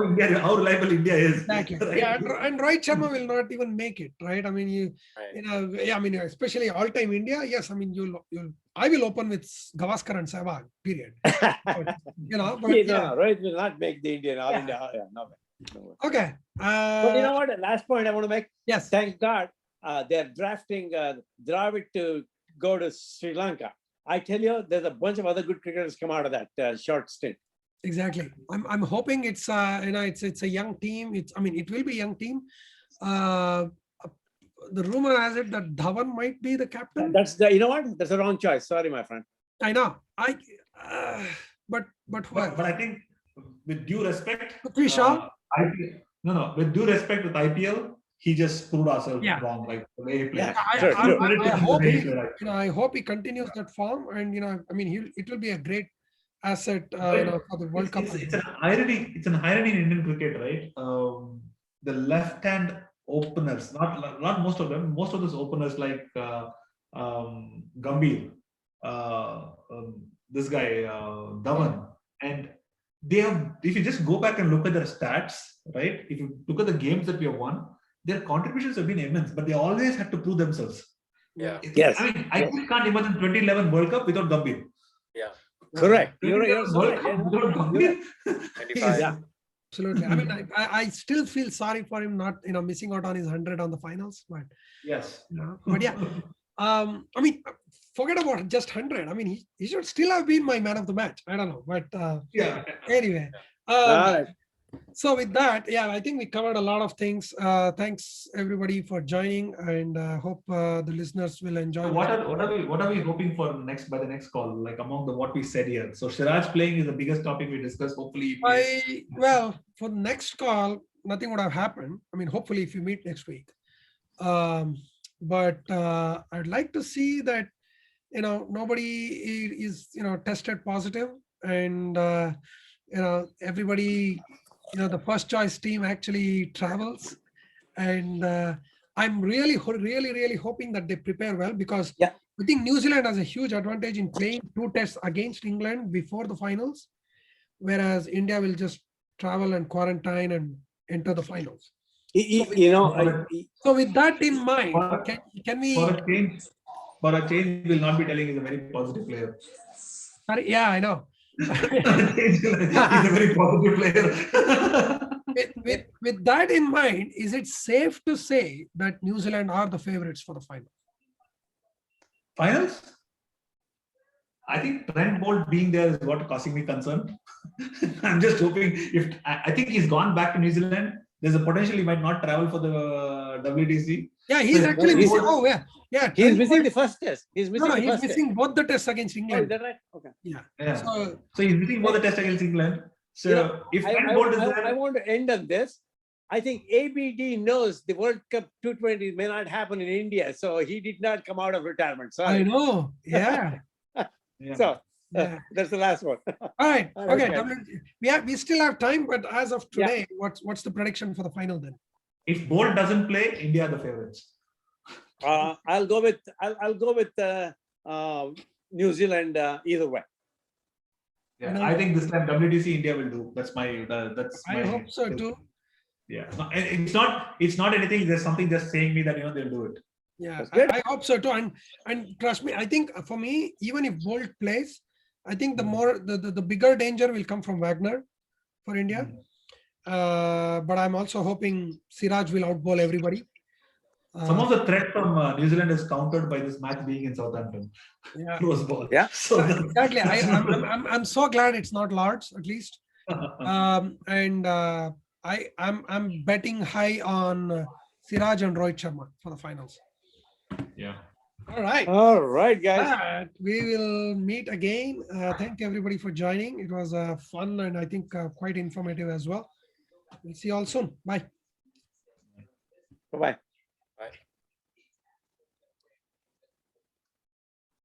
reliable India is. Exactly. Right? Yeah, and Rohit Sharma will not even make it, right? I mean, I mean, especially all-time India. Yes, I mean, I will open with Gavaskar and Sehwag. Period. But Rohit will not make the Indian All India. Yeah, no way. Okay. But you know what? The last point I want to make. Yes. Thank God they're drafting Dravid to go to Sri Lanka. I tell you, there's a bunch of other good cricketers come out of that short stint. Exactly. I'm hoping it's it's a young team. It will be a young team. The rumor has it that Dhawan might be the captain. You know what? That's a wrong choice. Sorry, my friend. I know. But But I think, with due respect, with due respect with IPL, he just proved ourselves wrong, like the way he played. I hope he continues that form, and it will be a great asset for the World Cup. It's an irony in Indian cricket, right? The left-hand openers, not most of them, most of those openers like Gambhir, this guy Dhawan, and they have, if you just go back and look at their stats, right? If you look at the games that we have won, their contributions have been immense, but they always had to prove themselves. Yeah. Yes. I mean, I Yes. just can't imagine 2011 World Cup without Gambhir. Yeah. Correct. You're 2011 so World right. Cup Yeah, without you're Gambhir. 95. Yeah. Absolutely. I mean, I still feel sorry for him not, missing out on his 100 on the finals, but Yes. but yeah. I mean, forget about just 100. I mean, he should still have been my man of the match. I don't know, but Yeah. anyway. All right. So with that, yeah, I think we covered a lot of things. Thanks everybody for joining, and hope the listeners will enjoy. What are we hoping for by the next call? Like among what we said here. So Siraj playing is the biggest topic we discussed. Hopefully, Well, for the next call, nothing would have happened. I mean, hopefully, if you meet next week. But I'd like to see that nobody is tested positive, and everybody, the first choice team actually travels, and I'm really hoping that they prepare well, because Yeah. I think New Zealand has a huge advantage in playing 2 tests against England before the finals, whereas India will just travel and quarantine and enter the finals. So with that in mind, can we? For a change, will not be telling he's a very positive player. Sorry, yeah, I know. He's a very positive player. With that in mind, is it safe to say that New Zealand are the favorites for the final? Finals? I think Trent Bolt being there is what causing me concern. I'm just hoping I think he's gone back to New Zealand. There's a potential he might not travel for the WTC. Yeah, he's actually missing. Oh, yeah. He's missing the first test. He's missing both the tests against England. Oh, is that right? Okay. Yeah. So he's missing both the tests against England. So if Trent Bolt is there, I want to end on this. I think ABD knows the World Cup 220 may not happen in India, so he did not come out of retirement. Sorry. I know. Yeah. So that's the last one. All right. Okay. Okay. We still have time, but as of today, what's the prediction for the final then? if Bolt doesn't play, India are the favorites. I'll go with New Zealand either way. Yeah, I think this time WTC India will do. That's my. I hope so too. Yeah, no, it's not anything. There's something just saying me that they'll do it. Yeah, I hope so too. And trust me, I think for me, even if Bolt plays, I think the bigger danger will come from Wagner for India. But I'm also hoping Siraj will outbowl everybody. Some of the threat from New Zealand is countered by this match being in Southampton. Yeah, close ball. Yeah, so exactly. I'm so glad it's not Lords at least. And I'm betting high on Siraj and Rohit Sharma for the finals. Yeah. All right, guys. We will meet again. Thank everybody for joining. It was fun and I think quite informative as well. We'll see you all soon. Bye. Bye-bye.